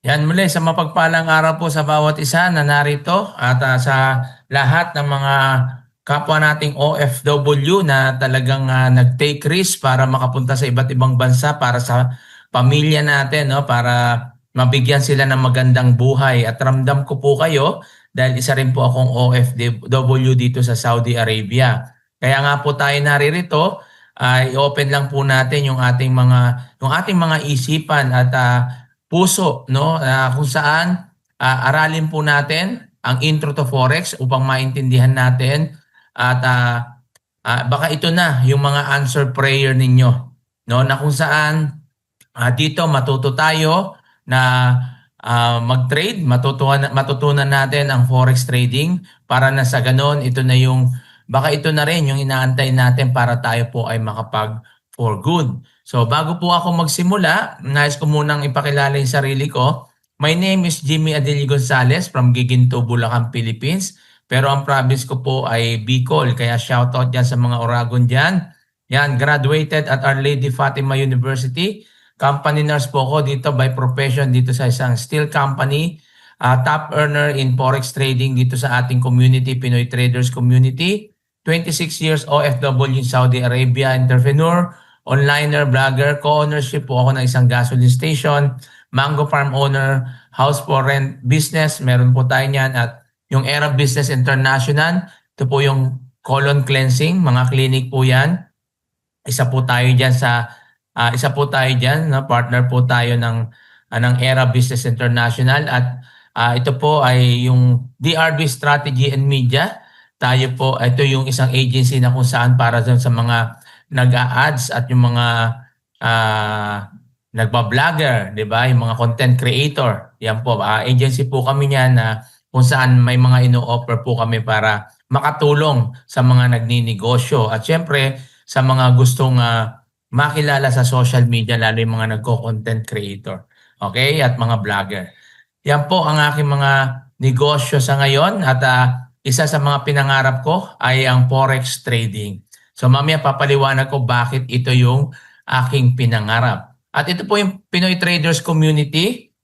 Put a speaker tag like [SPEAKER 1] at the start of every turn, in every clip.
[SPEAKER 1] Yan muli sa mapagpalang araw po sa bawat isa na narito at sa lahat ng mga kapwa nating OFW na talagang nag-take risk para makapunta sa iba't ibang bansa para sa pamilya natin, no? Para mabigyan sila ng magandang buhay. At ramdam ko po kayo dahil isa rin po akong OFW dito sa Saudi Arabia. Kaya nga po tayo naririto, i-open lang po natin yung ating mga isipan at puso, no, kung saan aralin po natin ang intro to forex upang maintindihan natin at baka ito na yung mga answer prayer ninyo, no, na kung saan dito matuto tayo na mag-trade, matutunan natin ang forex trading para na sa ganon baka ito na rin yung inaantay natin para tayo po ay makapag for good. So bago po ako magsimula, nais ko munang ipakilala yung sarili ko. My name is Jimmy Adelio Gonzalez from Giginto, Bulacan, Philippines. Pero ang province ko po ay Bicol, kaya shoutout dyan sa mga Oragon dyan. Yan, graduated at Our Lady Fatima University. Company nurse po ako dito by profession dito sa isang steel company. Top earner in forex trading dito sa ating community, Pinoy Traders Community. 26 years OFW in Saudi Arabia, entrepreneur, onliner, vlogger, co-ownership po ako ng isang gasoline station, mango farm owner, house for rent business, meron po tayo niyan at yung Era Business International, ito po yung colon cleansing, mga clinic po yan. Isa po tayo diyan, no? Partner po tayo ng Era Business International at ito po ay yung DRB Strategy and Media. Ito yung isang agency na kung saan para dun sa mga nag-a-ads at yung mga nagba-vlogger, di ba? Yung mga content creator. Yan po, agency po kami niyan na kung saan may mga ino-offer po kami para makatulong sa mga nagninegosyo. At syempre, sa mga gustong makilala sa social media, lalo yung mga nagko-content creator. Okay? At mga vlogger. Yan po ang aking mga negosyo sa ngayon at isa sa mga pinangarap ko ay ang forex trading. So mamaya papaliwanag ko bakit ito yung aking pinangarap. At ito po yung Pinoy Traders Community.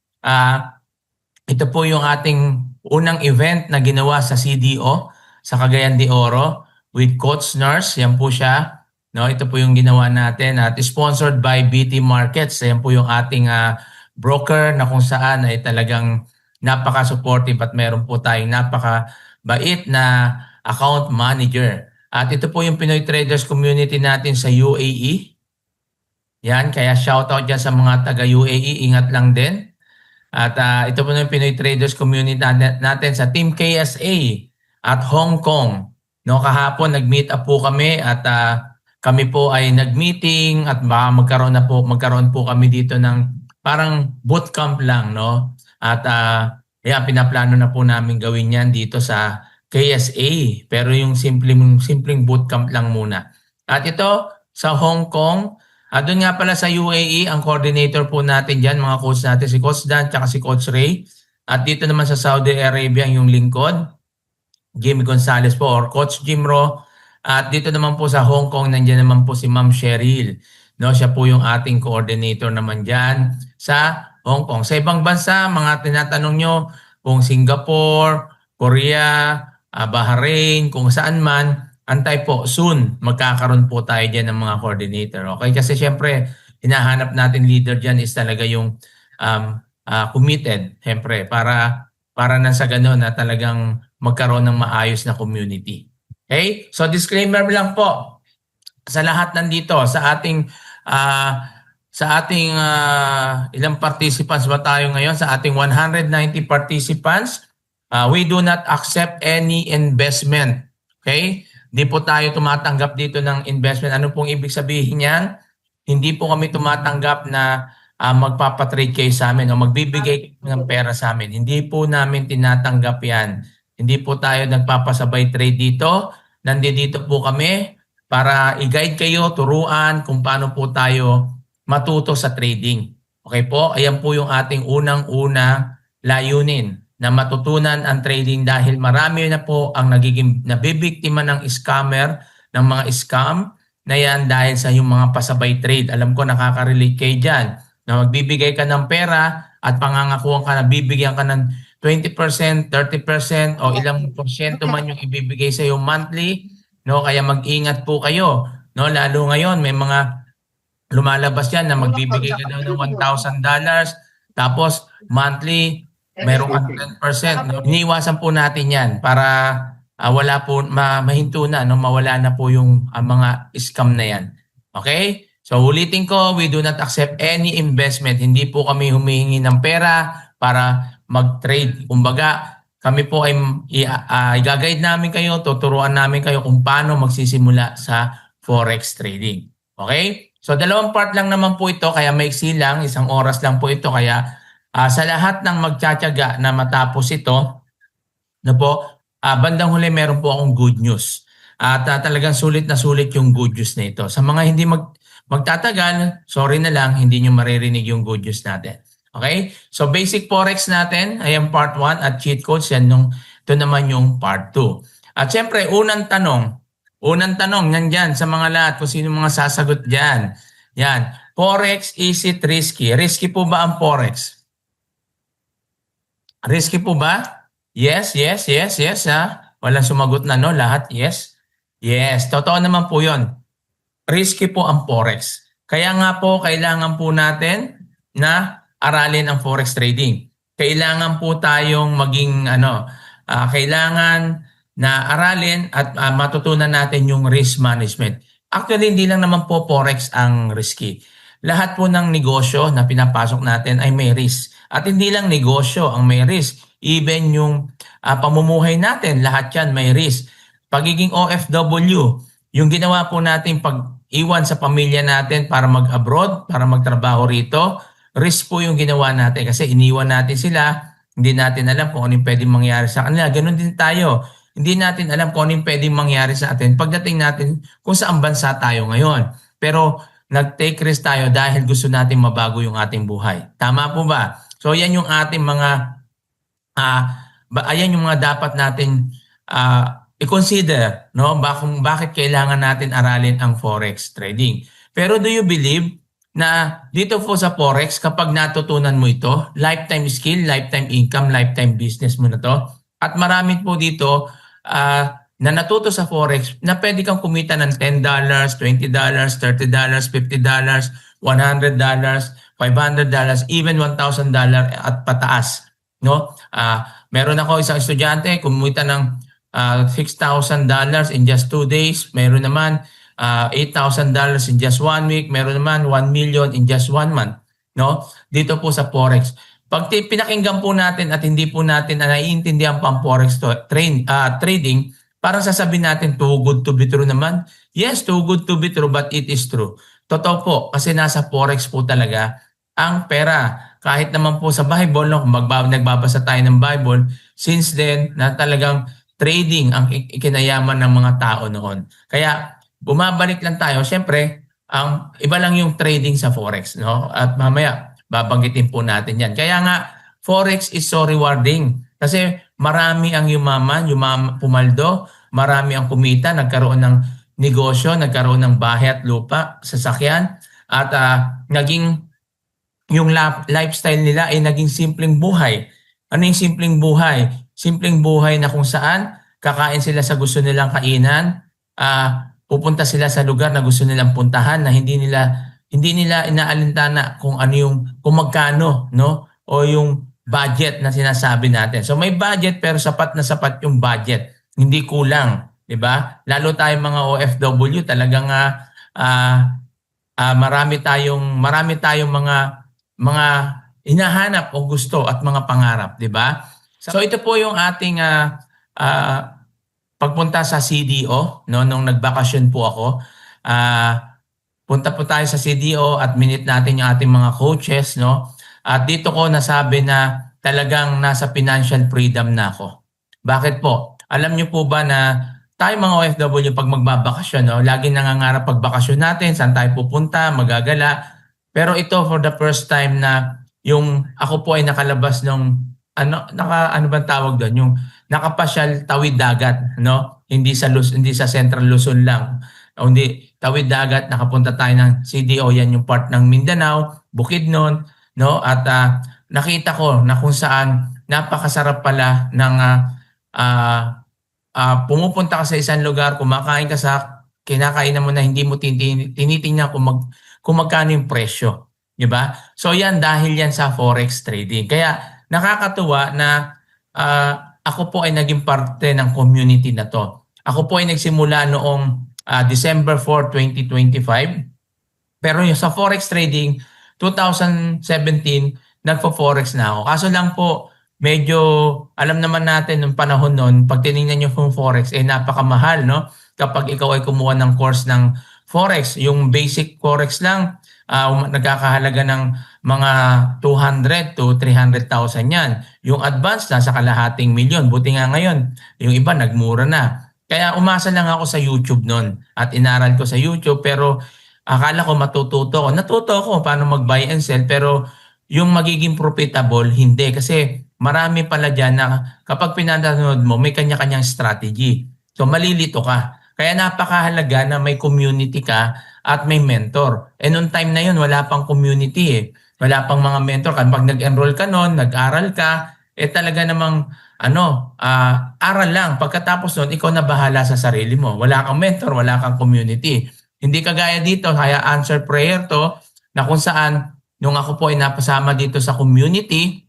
[SPEAKER 1] Ito po yung ating unang event na ginawa sa CDO sa Cagayan de Oro with Coach Nurse. Yan po siya. No, ito po yung ginawa natin at sponsored by BT Markets. Yan po yung ating broker na kung saan ay talagang napaka-supportive at meron po tayong napaka-bait na account manager. At ito po yung Pinoy Traders Community natin sa UAE. Yan, kaya shoutout dyan sa mga taga UAE, ingat lang din. At ito po yung Pinoy Traders Community natin sa Team KSA at Hong Kong. No, kahapon nag-meet up po kami at kami po ay nag-meeting at baka magkaroon po kami dito ng parang bootcamp lang, no? At pinaplano na po namin gawin yan dito sa KSA. Pero yung simpleng bootcamp lang muna. At ito sa Hong Kong, doon nga pala sa UAE, ang coordinator po natin dyan, mga coach natin, si Coach Dan at si Coach Ray. At dito naman sa Saudi Arabia, yung lingkod, Jimmy Gonzalez po or Coach Jimro. At dito naman po sa Hong Kong, nandiyan naman po si Ma'am Cheryl. No, siya po yung ating coordinator naman dyan sa Hong Kong. Sa ibang bansa, mga tinatanong nyo kung Singapore, Korea, Bahrain, kung saan man, antay po, soon magkakaroon po tayo dyan ng mga coordinator. Okay? Kasi syempre, hinahanap natin leader dyan is talaga yung committed, syempre, para na sa gano'n na talagang magkaroon ng maayos na community. Okay? So disclaimer lang po sa lahat nandito, sa ating ilang participants ba tayo ngayon? Sa ating 190 participants, we do not accept any investment. Okay? Hindi po tayo tumatanggap dito ng investment. Ano pong ibig sabihin yan? Hindi po kami tumatanggap na magpapatrade kayo sa amin o magbibigay ng pera sa amin. Hindi po namin tinatanggap yan. Hindi po tayo nagpapasabay trade dito. Nandito po kami para i-guide kayo, turuan kung paano po tayo matuto sa trading. Okay po? Ayan po yung ating unang-una layunin na matutunan ang trading dahil marami na po ang nabibiktima ng scammer, ng mga scam na yan dahil sa yung mga pasabay trade. Alam ko nakaka-relate kayo dyan na magbibigay ka ng pera at pangangakuhan ka na bibigyan ka ng 20%, 30% o ilang porsyento man yung ibibigay sa iyo monthly, no? Kaya mag-ingat po kayo, no? Lalo ngayon may mga lumalabas yan na magbibigay ka daw ng $1,000 tapos monthly meron kang 10%. No? Iniiwasan po natin yan para wala po, mahinto na, no? Mawala na po yung mga scam na yan. Okay? So ulitin ko, we do not accept any investment. Hindi po kami humihingi ng pera para mag-trade. Kumbaga, kami po ay i-guide namin kayo, tuturuan namin kayo kung paano magsisimula sa forex trading. Okay? So dalawang part lang naman po ito, kaya maiksi lang, 1 oras lang po ito. Kaya sa lahat ng magtsatsaga na matapos ito, na po, bandang huli meron po akong good news. At talagang sulit na sulit yung good news na ito. Sa mga hindi magtatagal, sorry na lang, hindi nyo maririnig yung good news natin. Okay? So basic forex natin, ayan part 1 at cheat codes, yan ito naman yung part 2. At syempre, unang tanong, nandyan sa mga lahat kung sino mga sasagot dyan. Yan. Forex, is it risky? Risky po ba ang forex? Risky po ba? Yes. Walang sumagot na, no? Lahat, yes. Yes, totoo naman po yun. Risky po ang forex. Kaya nga po, kailangan po natin na aralin ang forex trading. Kailangan po tayong maging, kailangan na aralin at matutunan natin yung risk management. Actually, hindi lang naman po forex ang risky. Lahat po ng negosyo na pinapasok natin ay may risk. At hindi lang negosyo ang may risk. Even yung pamumuhay natin, lahat yan may risk. Pagiging OFW, yung ginawa po natin pag-iwan sa pamilya natin para mag-abroad, para magtrabaho rito, risk po yung ginawa natin kasi iniwan natin sila, hindi natin alam kung ano yung pwedeng mangyari sa kanila. Ganun din tayo. Hindi natin alam kung ano yung pwedeng mangyari sa atin pagdating natin kung saan bansa tayo ngayon. Pero nag-take risk tayo dahil gusto natin mabago yung ating buhay. Tama po ba? So yan yung ating mga ayan yung mga dapat natin i-consider, no? Bakit kailangan natin aralin ang forex trading. Pero do you believe na dito po sa forex, kapag natutunan mo ito, lifetime skill, lifetime income, lifetime business mo na to. At marami po dito na natuto sa forex na pwede kang kumita ng $10, $20, $30, $50, $100, $500, even $1,000 at pataas. No? Meron ako isang estudyante, kumita ng $6,000 in just 2 days. Meron naman $8,000 in just 1 week. Meron naman 1 million in just 1 month. No? Dito po sa forex. Pag pinakinggan po natin at hindi po natin naiintindihan pa ang forex trading, parang sasabihin natin too good to be true naman. Yes, too good to be true, but it is true. Totoo po, kasi nasa forex po talaga ang pera. Kahit naman po sa Bible, no, nagbabasa tayo ng Bible, since then na talagang trading ang ikinayaman ng mga tao noon. Kaya bumabalik lang tayo. Siyempre, iba lang yung trading sa forex. No? At mamaya, babanggitin po natin yan. Kaya nga, forex is so rewarding. Kasi marami ang yumaman, pumaldo, marami ang kumita, nagkaroon ng negosyo, nagkaroon ng bahay at lupa, sasakyan, at naging yung lifestyle nila ay naging simpleng buhay. Ano yung simpleng buhay? Simpleng buhay na kung saan kakain sila sa gusto nilang kainan, pupunta sila sa lugar na gusto nilang puntahan na hindi nila inaalintana kung magkano, no? O yung budget na sinasabi natin. So may budget pero sapat na sapat yung budget. Hindi kulang, 'di ba? Lalo tayong mga OFW, talagang marami tayong mga hinahanap o gusto at mga pangarap, 'di ba? So ito po yung ating pagpunta sa CDO, no, nung nagbakasyon po ako. Punta po tayo sa CDO at minute natin yung ating mga coaches, no? At dito ko nasabi na talagang nasa financial freedom na ako. Bakit po? Alam niyo po ba na tayo mga OFW pag magbabakasyon, no, laging nangangarap pagbakasyon natin, saan tayo pupunta, magagala. Pero ito for the first time na yung ako po ay nakalabas ng ano bang tawag doon, yung nakapasyal tawid dagat, no? Hindi sa Central Luzon lang. Hindi tawid dagat, nakapunta tayo ng CDO, yan yung part ng Mindanao, Bukidnon, no? At nakita ko na kung saan napakasarap pala ng pumupunta ka sa isang lugar, kumakain ka sa kinakainan mo na hindi mo tinitingnan kung magkano yung presyo, 'di ba? So yan dahil yan sa forex trading. Kaya nakakatuwa na ako po ay naging parte ng community na 'to. Ako po ay nagsimula noong December 4, 2025. Pero yung sa forex trading, 2017, nagpo-forex na ako. Kaso lang po, medyo alam naman natin nung panahon nun, pag tinignan nyo yung forex, napakamahal, no? Kapag ikaw ay kumuha ng course ng forex, yung basic forex lang, nagkakahalaga ng mga 200 to 300,000 yan. Yung advanced, nasa kalahating milyon. Buti nga ngayon, yung iba nagmura na. Kaya umasa lang ako sa YouTube nun at inaral ko sa YouTube, pero akala ko matututo ako. Natuto ako paano mag-buy and sell, pero yung magiging profitable, hindi. Kasi marami pala dyan na kapag pinanood mo, may kanya-kanyang strategy. So malilito ka. Kaya napakahalaga na may community ka at may mentor. Noong time na yun, wala pang community eh. Wala pang mga mentor. Kapag nag-enroll ka noon, nag-aral ka, talaga namang aral lang. Pagkatapos noon, ikaw na bahala sa sarili mo. Wala kang mentor, wala kang community. Hindi kagaya dito, kaya answer prayer to, na kung saan, nung ako po ay napasama dito sa community,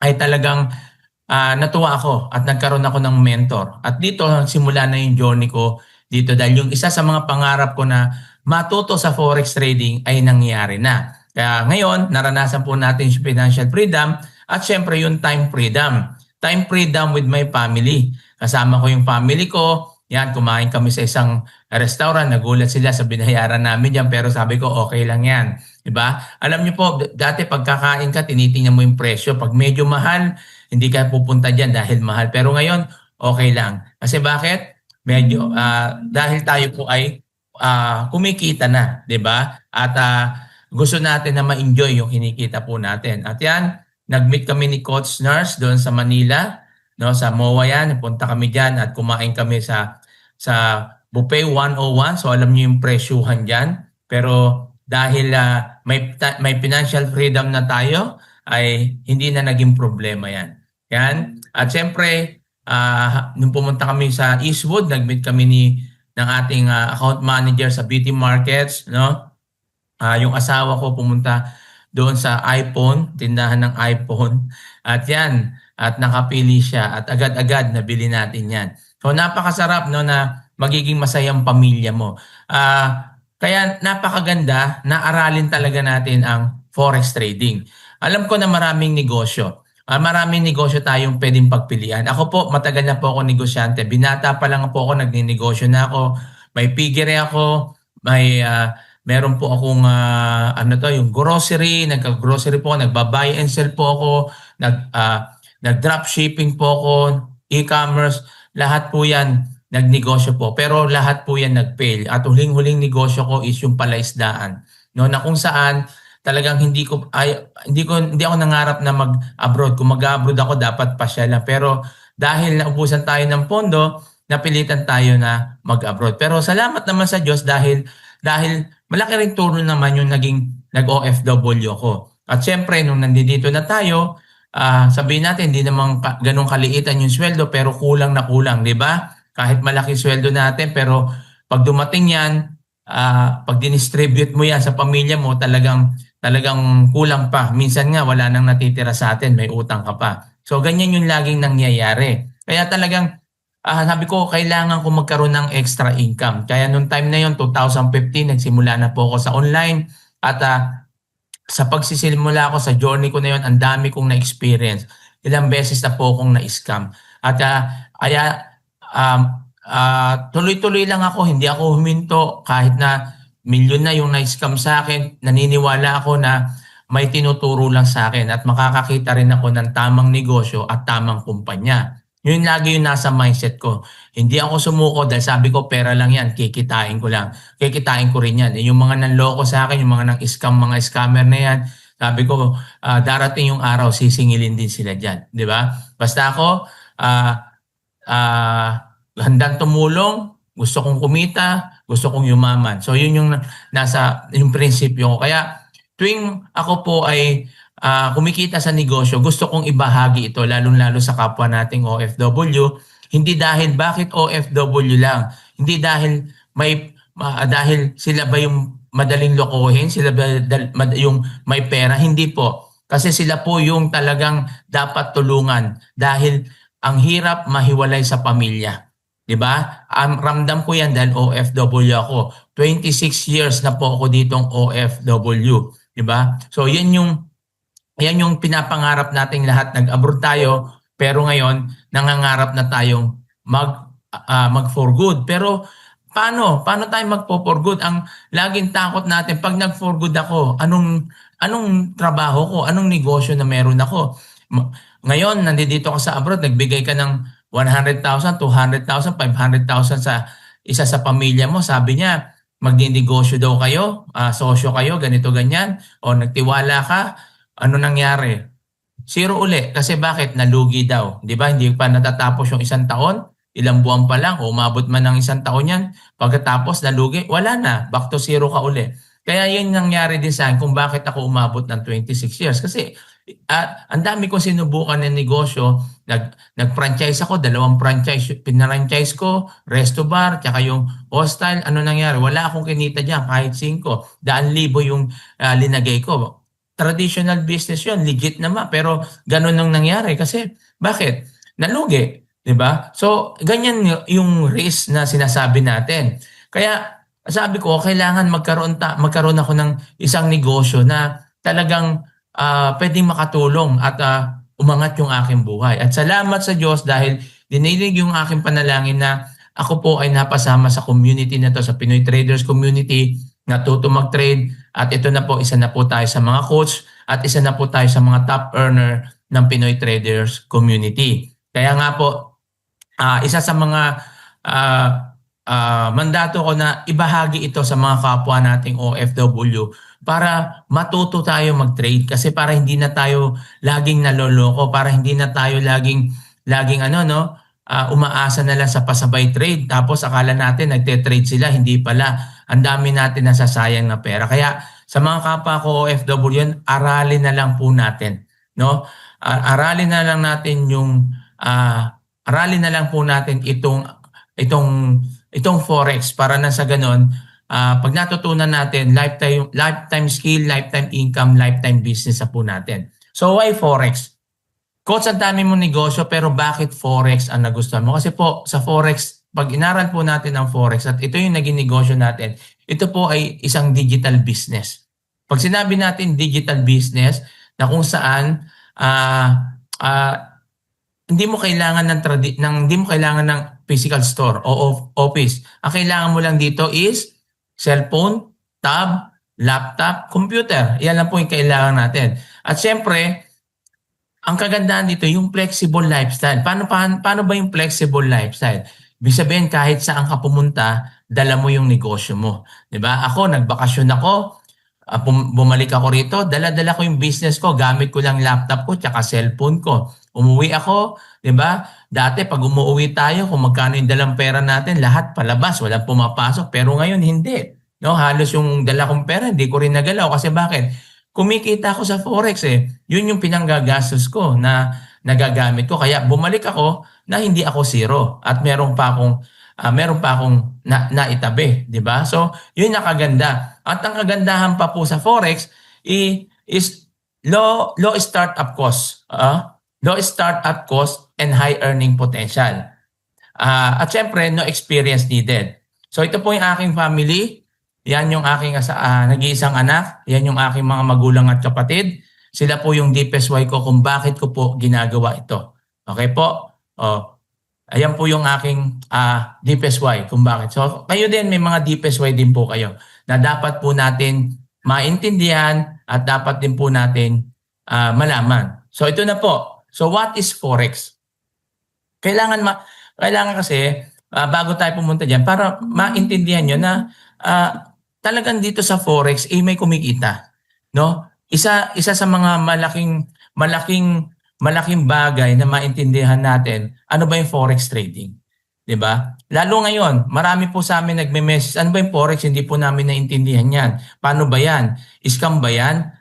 [SPEAKER 1] ay talagang natuwa ako at nagkaroon ako ng mentor. At dito, simula na yung journey ko dito dahil yung isa sa mga pangarap ko na matuto sa forex trading ay nangyari na. Kaya ngayon, naranasan po natin yung financial freedom at syempre yung time freedom. Time freedom with my family. Kasama ko yung family ko. Yan, kumain kami sa isang restaurant. Nagulat sila sa binayaran namin yan. Pero sabi ko, okay lang yan. Diba? Alam niyo po, dati pagkakain ka, tinitingnan mo yung presyo. Pag medyo mahal, hindi ka pupunta dyan dahil mahal. Pero ngayon, okay lang. Kasi bakit? Medyo, dahil tayo po ay kumikita na. Diba? At gusto natin na ma-enjoy yung kinikita po natin. At yan, nag-meet kami ni Coach Nurse doon sa Manila. No, sa MOA yan, punta kami diyan at kumain kami sa Buffet 101. So alam niyo yung presyuhan diyan. Pero dahil may financial freedom na tayo, ay hindi na naging problema yan. Yan. At siyempre, nung pumunta kami sa Eastwood, nag-meet kami ng ating account manager sa Beauty Markets. No? Yung asawa ko pumunta doon sa iPhone, tindahan ng iPhone. At yan, at nakapili siya at agad-agad nabili natin yan. So napakasarap no na magiging masayang pamilya mo. Kaya napakaganda na aralin talaga natin ang forex trading. Alam ko na maraming negosyo. Maraming negosyo tayong pwedeng pagpilian. Ako po, matagal na po ako negosyante. Binata pa lang po ako, nagninegosyo na ako. May piggery ako, meron po akong yung grocery, nagka-grocery po, nagba-buy and sell po ako, nag-drop shipping po ako, e-commerce, lahat po yan nagnegosyo po. Pero lahat po yan nag-fail. At huling-huling negosyo ko is yung palaisdaan. No, na kung saan talagang hindi ako nangarap na mag-abroad. Kung mag-abroad ako, dapat pasyalan. Pero dahil naubusan tayo ng pondo, napilitan tayo na mag-abroad. Pero salamat naman sa Diyos dahil malaki rin tulong naman yung naging nag-OFW ko. At syempre, nung nandito na tayo, sabihin natin, hindi naman ganun kaliitan yung sweldo, pero kulang na kulang, di ba? Kahit malaki sweldo natin, pero pag dumating yan, pag dinistribute mo yan sa pamilya mo, talagang kulang pa. Minsan nga, wala nang natitira sa atin, may utang ka pa. So, ganyan yung laging nangyayari. Kaya talagang, sabi ko, kailangan ko magkaroon ng extra income. Kaya nung time na yon 2015, nagsimula na po ako sa online. At sa pagsisimula ko sa journey ko na yon, ang dami kong na-experience. Ilang beses na po akong na-scam. At tuloy-tuloy lang ako, hindi ako huminto. Kahit na milyon na yung na-scam sa akin, naniniwala ako na may tinuturo lang sa akin at makakakita rin ako ng tamang negosyo at tamang kumpanya. Yun lagi yung nasa mindset ko. Hindi ako sumuko dahil sabi ko pera lang yan, kikitain ko lang. Kikitain ko rin yan. Yung mga nanloko sa akin, yung mga nang-scam, mga scammer na yan, sabi ko darating yung araw, sisingilin din sila dyan. Di ba? Basta ako, handang tumulong, gusto kong kumita, gusto kong yumaman. So yun yung nasa yung prinsipyo ko. Kaya tuwing ako po ay kumikita sa negosyo, gusto kong ibahagi ito lalong-lalo sa kapwa nating OFW. Hindi dahil bakit OFW lang, hindi dahil dahil sila ba yung madaling lokohin, sila ba yung may pera, hindi po. Kasi sila po yung talagang dapat tulungan dahil ang hirap mahiwalay sa pamilya. 'Di ba? Ramdam ko 'yan dahil OFW ako. 26 years na po ako ditong OFW, 'di ba? So 'yan yung pinapangarap nating lahat. Nag-abroad tayo pero ngayon nangangarap na tayong mag for good. Pero paano tayo magpo-for good? Ang laging takot natin pag nag-for good ako, anong trabaho ko, anong negosyo na meron ako? Ngayon, nandito ka sa abroad, nagbigay ka ng 100,000, 200,000, 500,000 sa isa sa pamilya mo. Sabi niya, magninegosyo daw kayo, sosyo kayo, ganito ganyan, o nagtiwala ka, ano nangyari? Zero uli. Kasi bakit? Nalugi daw. Di ba? Hindi pa natatapos yung isang taon. Ilang buwan pa lang o umabot man ng isang taon yan. Pagkatapos nalugi, wala na. Back to zero ka uli. Kaya yun nangyari din sa akin kung bakit ako umabot ng 26 years. Kasi ang dami kong sinubukan ng negosyo. Nag-franchise ako, 2 franchise. Pinarangchise ko, resto bar, tsaka yung hostel. Ano nangyari? Wala akong kinita dyan, kahit 5. Daan libo yung linagay ko. Traditional business yun, legit naman. Pero ganun nang nangyari. Kasi bakit? Nalugi. 'Di ba? So, ganyan yung risk na sinasabi natin. Kaya sabi ko, kailangan magkaroon ako ng isang negosyo na talagang pwedeng makatulong at umangat yung aking buhay. At salamat sa Diyos dahil dinilig yung aking panalangin na ako po ay napasama sa community na to, sa Pinoy Traders Community, natuto mag-trade. At ito na po, isa na po tayo sa mga coach at isa na po tayo sa mga top earner ng Pinoy Traders Community. Kaya nga po, isa sa mga mandato ko na ibahagi ito sa mga kapwa nating OFW para matuto tayo mag-trade, kasi para hindi na tayo laging naloloko, para hindi na tayo laging umaasa na lang sa pasabay trade tapos akala natin nagte-trade sila, hindi pala. Ang dami natin nasasayang na pera. Kaya sa mga kapwa ko OFW yun, aralin na lang po natin, no? Aralin na lang natin aralin na lang po natin itong forex para na sa ganon, pag natutunan natin, lifetime skill, lifetime income, lifetime business na po natin. So why forex? Coach, ang dami mong negosyo pero bakit forex ang nagustuhan mo? Kasi po sa forex, pag inaral po natin ang forex at ito yung naging negosyo natin, ito po ay isang digital business. Pag sinabi natin digital business na kung saan hindi mo kailangan ng physical store o office. Ang kailangan mo lang dito is cellphone, tab, laptop, computer. Yan lang po yung kailangan natin. At syempre, ang kagandahan dito yung flexible lifestyle. Paano ba yung flexible lifestyle? Ibig sabihin, kahit saan ka pumunta, dala mo yung negosyo mo. 'Di ba? Ako, nagbakasyon ako, bumalik ako rito, dala-dala ko yung business ko, gamit ko lang laptop ko tsaka cellphone ko. Umuwi ako, 'di ba? Dati pag umuwi tayo, kung magkano yung dalang pera natin, lahat palabas, walang pumapasok. Pero ngayon hindi. No, halos yung dala kong pera, hindi ko rin nagalaw kasi bakit? Kumikita ako sa forex eh. Yun yung pinanggagastos ko na nagagamit ko. Kaya bumalik ako na hindi ako zero at meron pa akong naitabi, 'di ba? So, yun ang kaganda. At ang kagandahan pa po sa forex is low startup cost. Low startup cost and high earning potential. At syempre, no experience needed. So ito po yung aking family. Yan yung aking nag-iisang anak. Yan yung aking mga magulang at kapatid. Sila po yung deepest why ko kung bakit ko po ginagawa ito. Okay po? Ayan po yung aking deepest why kung bakit. So kayo din, may mga deepest why din po kayo na dapat po natin maintindihan at dapat din po natin malaman. So ito na po. So what is forex? Kailangan kasi bago tayo pumunta diyan para maintindihan niyo na talagang dito sa forex may kumikita, no? Isa sa mga malaking bagay na maintindihan natin, ano ba yung forex trading? 'Di ba? Lalo ngayon, marami po sa amin nagme-message, ano ba yung forex? Hindi po namin naintindihan 'yan. Paano ba 'yan? Scam ba 'yan?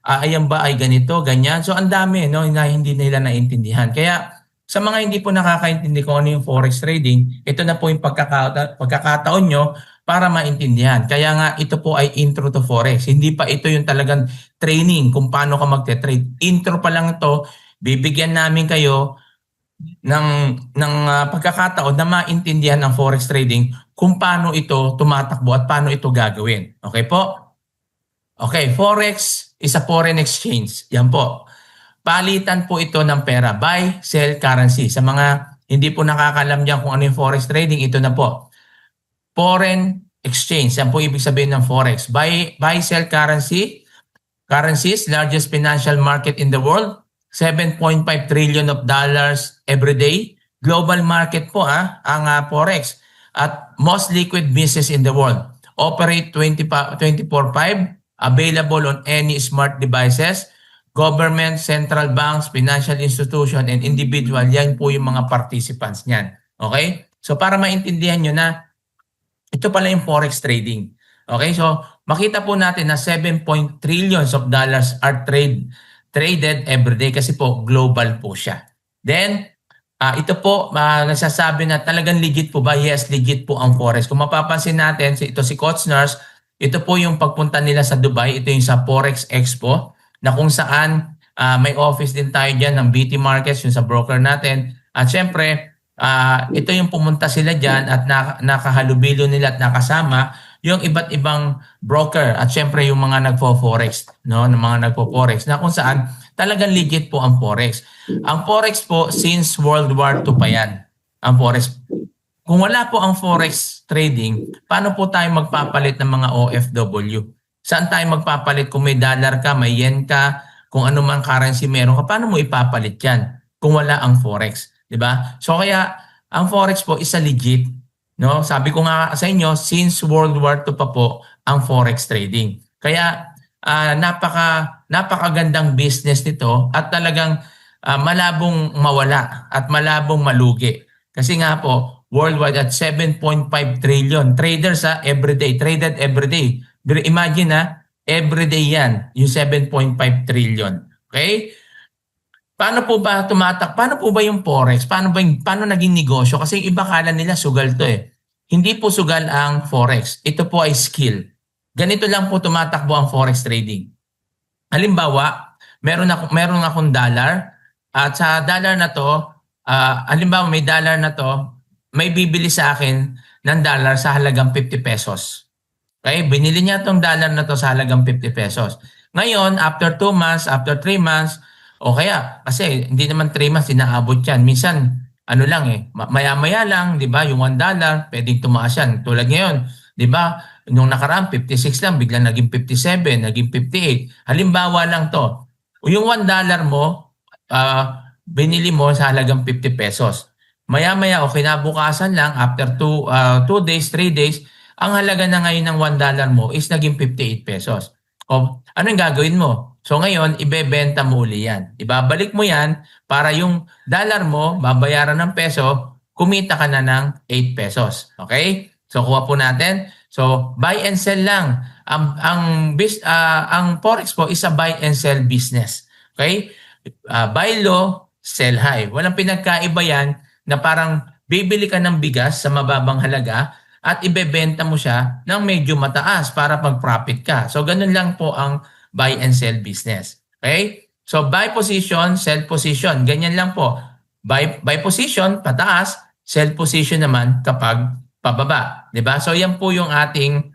[SPEAKER 1] ayan ba ay ganito, ganyan. So ang dami no na hindi nila naintindihan. Kaya sa mga hindi po nakakaintindi kung ano yung forex trading, ito na po yung pagkakataon nyo para maintindihan. Kaya nga ito po ay intro to forex. Hindi pa ito yung talagang training kung paano ka magte-trade. Intro pa lang ito. Bibigyan namin kayo ng pagkakataon na maintindihan ng forex trading kung paano ito tumatakbo at paano ito gagawin. Okay po? Okay, forex is a foreign exchange. Yan po. Palitan po ito ng pera. Buy, sell currency. Sa mga hindi po nakakalam dyan kung ano yung forex trading, ito na po. Foreign exchange. Yan po ibig sabihin ng forex. Buy, sell currency. Currencies, largest financial market in the world. 7.5 trillion of dollars every day. Global market po ang forex. At most liquid business in the world. Operate 24/5. Available on any smart devices. Government, central banks, financial institution, and individual, yan po yung mga participants niyan. Okay? So para maintindihan nyo na ito pala yung forex trading. Okay? So makita po natin na 7 trillions of dollars are traded every day kasi po global po siya. Then, ito po, nasasabi na talagang legit po ba? Yes, legit po ang forex. Kung mapapansin natin, ito si Coach Nurse, ito po yung pagpunta nila sa Dubai, ito yung sa Forex Expo, na kung saan may office din tayo dyan ng BT Markets, yung sa broker natin. At syempre, ito yung pumunta sila dyan at nakahalubilo nila at nakasama yung iba't ibang broker at syempre yung mga nagpo-forex, no, ng mga nagpo-forex na kung saan talagang legit po ang forex. Ang forex po since World War II pa yan. Ang forex. Kung wala po ang forex trading, paano po tayo magpapalit ng mga OFW? Saan tayo magpapalit kung may dollar ka, may yen ka, kung ano mang currency meron ka, paano mo ipapalit yan kung wala ang forex? Diba? So kaya ang forex po is a legit. No? Sabi ko nga sa inyo, since World War II pa po ang forex trading. Kaya napakagandang business nito at talagang malabong mawala at malabong malugi. Kasi nga po, worldwide at 7.5 trillion. Traders everyday, traded everyday. Imagine everyday yan, yung 7.5 trillion. Okay? Paano po ba paano po ba yung forex? Paano naging negosyo? Kasi yung iba kala nila sugal to eh. Hindi po sugal ang forex. Ito po ay skill. Ganito lang po tumatakbo ang forex trading. Halimbawa, meron akong dollar at sa dollar na to, halimbawa may dollar na to, may bibili sa akin ng dollar sa halagang 50 pesos. Okay? Binili niya itong dollar na to sa halagang 50 pesos. Ngayon, after 2 months, after 3 months, o kaya, kasi hindi naman 3 months, inaabot yan. Minsan, ano lang maya-maya lang, di ba? Yung $1, pwedeng tumaas yan. Tulad ngayon, di ba? Nung nakaraan, 56 lang, biglang naging 57, naging 58. Halimbawa lang to. Yung $1 mo, binili mo sa halagang 50 pesos. Maya-maya o kinabukasan lang, after 2 days, 3 days, ang halaga na ngayon ng $1 mo is naging 58 pesos. O, anong gagawin mo? So ngayon, ibebenta mo uli yan. Ibabalik mo yan para yung dollar mo, babayaran ng peso, kumita ka na ng 8 pesos. Okay? So kuha po natin. So buy and sell lang. Ang forex po is a buy and sell business. Okay? Buy low, sell high. Walang pinagkaiba yan na parang bibili ka ng bigas sa mababang halaga at ibebenta mo siya ng medyo mataas para mag-profit ka. So ganun lang po ang buy and sell business. Okay? So buy position, sell position. Ganyan lang po. Buy position pataas, sell position naman kapag pababa, 'di ba? So ayan po yung ating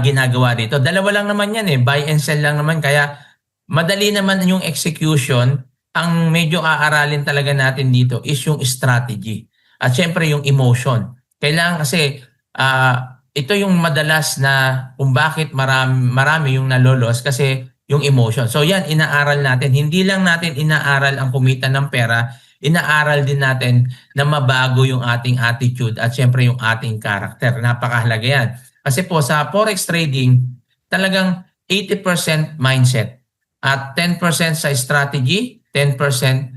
[SPEAKER 1] ginagawa dito. Dalawa lang naman 'yan buy and sell lang naman kaya madali naman yung execution. Ang medyo aaralin talaga natin dito is yung strategy. At syempre yung emotion. Kailangan kasi ito yung madalas na kung bakit marami yung nalolos kasi yung emotion. So yan, inaaral natin. Hindi lang natin inaaral ang kumita ng pera, inaaral din natin na mabago yung ating attitude at syempre yung ating character. Napakahalaga yan. Kasi po sa forex trading, talagang 80% mindset at 10% sa strategy, 10%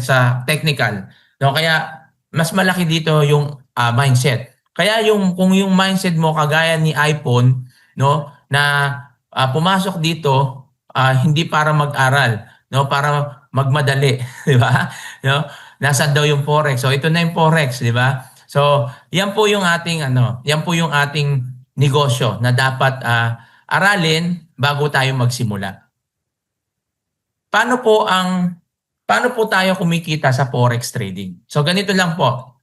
[SPEAKER 1] sa technical. No, kaya mas malaki dito yung mindset. Kaya kung yung mindset mo kagaya ni iPhone, no, na pumasok dito hindi para mag-aral, no, para magmadali, di ba? No? Nasaan daw yung forex? So ito na yung forex, di ba? So yan po yung ating yan po yung ating negosyo na dapat aralin bago tayo magsimula. Paano po tayo kumikita sa forex trading? So ganito lang po.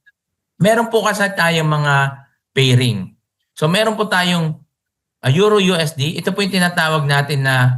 [SPEAKER 1] Meron po kasi tayong mga pairing. So meron po tayong Euro USD. Ito po yung tinatawag natin na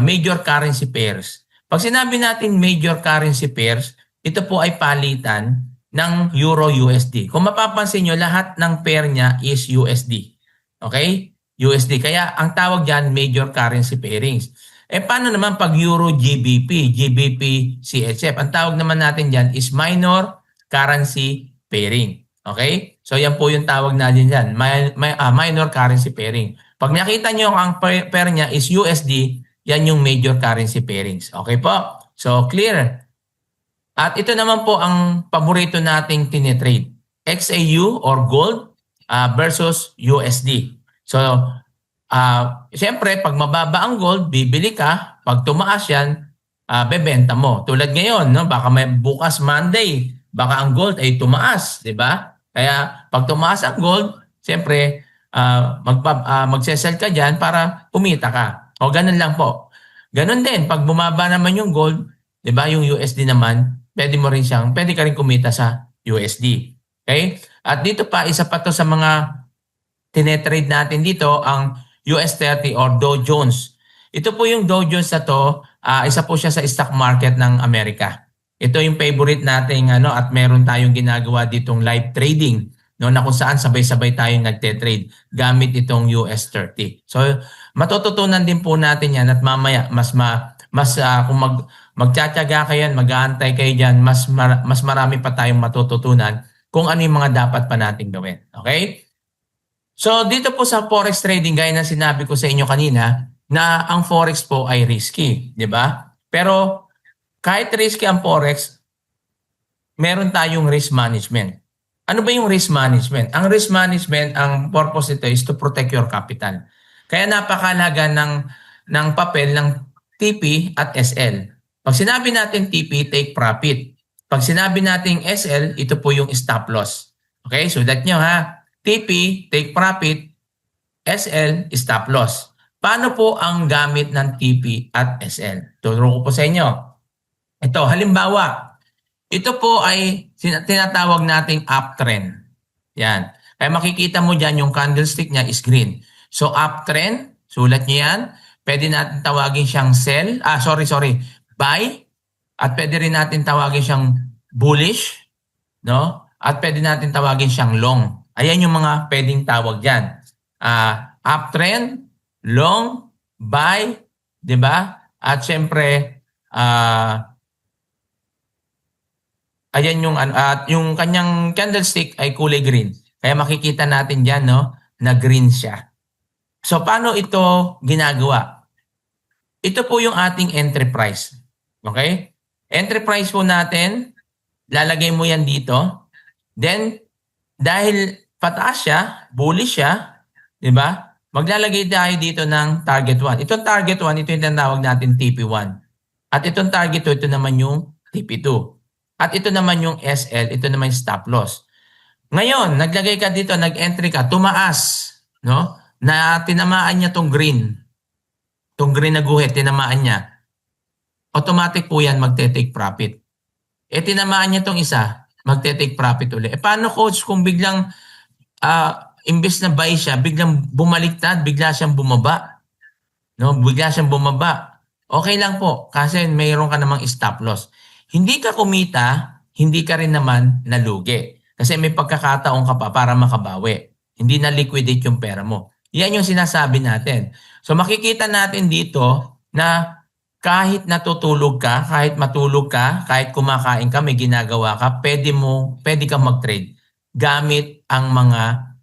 [SPEAKER 1] major currency pairs. Pag sinabi natin major currency pairs, ito po ay palitan ng Euro USD. Kung mapapansin nyo, lahat ng pair niya is USD. Okay? USD. Kaya ang tawag dyan, major currency pairings. Paano naman pag Euro GBP, GBP CHF? Ang tawag naman natin dyan is minor currency pairing. Okay? So yan po yung tawag natin dyan, minor currency pairing. Pag nakita nyo ang pair niya is USD, yan yung major currency pairings. Okay po? So clear. At ito naman po ang paborito nating tinitrade. XAU or gold versus USD. So siyempre, pag mababa ang gold, bibili ka. Pag tumaas yan, bebenta mo. Tulad ngayon, no? Baka may bukas Monday, baka ang gold ay tumaas, di ba? Kaya pag tumaas ang gold, siyempre, magsesell ka dyan para kumita ka. O ganun lang po. Ganun din, pag bumaba naman yung gold, di ba, yung USD naman, pwede ka rin kumita sa USD. Okay? At dito pa, isa pa to sa mga tinetrade natin dito, ang US 30 or Dow Jones. Ito po yung Dow Jones na to, isa po siya sa stock market ng Amerika. Ito yung favorite nating at meron tayong ginagawa ditong live trading, no, na kung saan sabay-sabay tayong nagte-trade gamit itong US 30. So matututunan din po natin yan at mamaya kung magtsatsaga kayo, mag-aantay kayo diyan, mas marami pa tayong matututunan kung ano yung mga dapat pa nating gawin. Okay? So dito po sa forex trading, gaya na sinabi ko sa inyo kanina, na ang forex po ay risky, di ba? Pero kahit risky ang forex, meron tayong risk management. Ano ba yung risk management? Ang risk management, ang purpose nito is to protect your capital. Kaya napakalaga ng papel ng TP at SL. Pag sinabi natin TP, take profit. Pag sinabi natin SL, ito po yung stop loss. Okay, so that nyo ha. TP, take profit, SL, stop loss. Paano po ang gamit ng TP at SL? Turo ko po sa inyo. Ito, halimbawa, ito po ay tinatawag nating uptrend. Yan. Kaya makikita mo dyan yung candlestick niya is green. So uptrend, sulat niyo yan. Pwede natin tawagin siyang sell. Buy. At pwede rin natin tawagin siyang bullish. No? At pwede natin tawagin siyang long. Ayan yung mga pwedeng tawag dyan. Uptrend, long, buy, di ba? At syempre, ayan yung kanyang candlestick ay kulay green. Kaya makikita natin dyan, no, na green siya. So, paano ito ginagawa? Ito po yung ating entry price. Okay? Entry price po natin, lalagay mo yan dito. Then, dahil pataas siya, bullish siya, di ba? Maglalagay tayo dito ng target 1. Itong target 1, ito yung tinatawag natin TP1. At itong target 2, ito naman yung TP2. At ito naman yung SL, ito naman yung stop loss. Ngayon, naglagay ka dito, nag-entry ka, tumaas, no? Na tinamaan niya tong green. Tong green na guhit, tinamaan niya. Automatic po yan magte-take profit. Tinamaan niya tong isa, magte-take profit ulit. Paano coach kung biglang imbes na buy siya, biglang bumaliktad, bigla siyang bumaba. No, bigla siyang bumaba. Okay lang po kasi mayroon ka namang stop loss. Hindi ka kumita, hindi ka rin naman nalugi. Kasi may pagkakataon ka pa para makabawi. Hindi na liquidate yung pera mo. Yan yung sinasabi natin. So makikita natin dito na kahit natutulog ka, kahit matulog ka, kahit kumakain ka, may ginagawa ka, pwede kang mag-trade gamit ang mga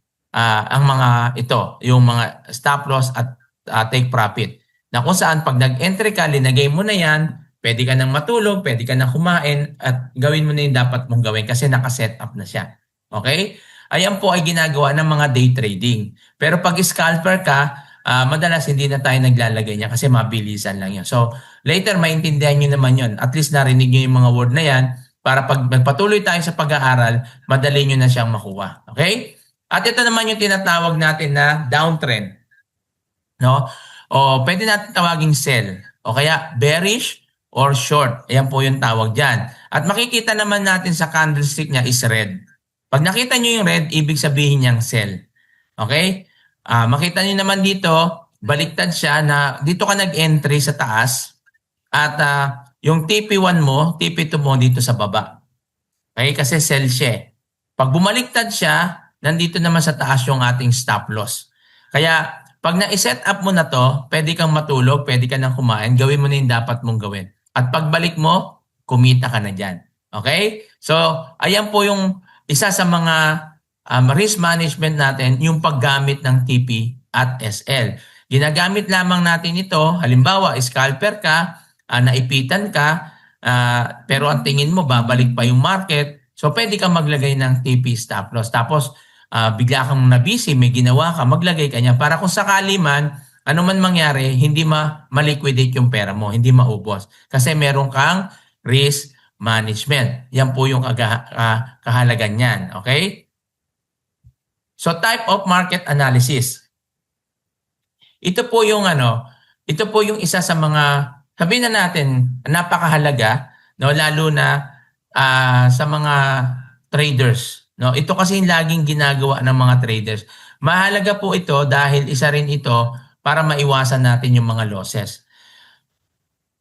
[SPEAKER 1] yung mga stop loss at take profit. Na kung saan pag nag-entry ka, linagay mo na yan, pwede ka nang matulog, pwede ka nang kumain at gawin mo na yung dapat mong gawin kasi naka-set up na siya. Okay? ayan po ay ginagawa ng mga day trading. Pero pag scalper ka, madalas hindi na tayo naglalagay niya kasi mabilisan lang yun. So later maintindihan nyo naman yun. At least narinig nyo yung mga word na yan para pag magpatuloy tayo sa pag-aaral, madali nyo na siyang makuha. Okay? At ito naman yung tinatawag natin na downtrend. No? O pwede natin tawaging sell o kaya bearish or short. Ayan po yung tawag dyan. At makikita naman natin sa candlestick niya is red. Pag nakita nyo yung red, ibig sabihin niyang sell. Okay? Makita nyo naman dito, baliktad siya na dito ka nag-entry sa taas at yung TP1 mo, TP2 mo dito sa baba. Okay? Kasi sell siya. Pag bumaliktad siya, nandito naman sa taas yung ating stop loss. Kaya pag na-set up mo na to, pwede kang matulog, pwede ka nang kumain, gawin mo na yung dapat mong gawin. At pagbalik mo, kumita ka na dyan. Okay? So, ayan po yung isa sa mga risk management natin, yung paggamit ng TP at SL. Ginagamit lamang natin ito, halimbawa, scalper ka, naipitan ka, pero ang tingin mo, babalik pa yung market. So, pwede kang maglagay ng TP stop loss. Tapos, bigla kang na-busy, may ginawa ka, maglagay ka niya para kung sakali man, ano man mangyari, hindi ma-liquidate yung pera mo, hindi maubos. Kasi meron kang risk management. Yan po yung kahalagan niyan. Okay? So type of market analysis. Ito po yung ito po yung isa sa mga, sabihin na natin, napakahalaga, no, lalo na sa mga traders. No, ito kasi yung laging ginagawa ng mga traders. Mahalaga po ito dahil isa rin ito para maiwasan natin yung mga losses.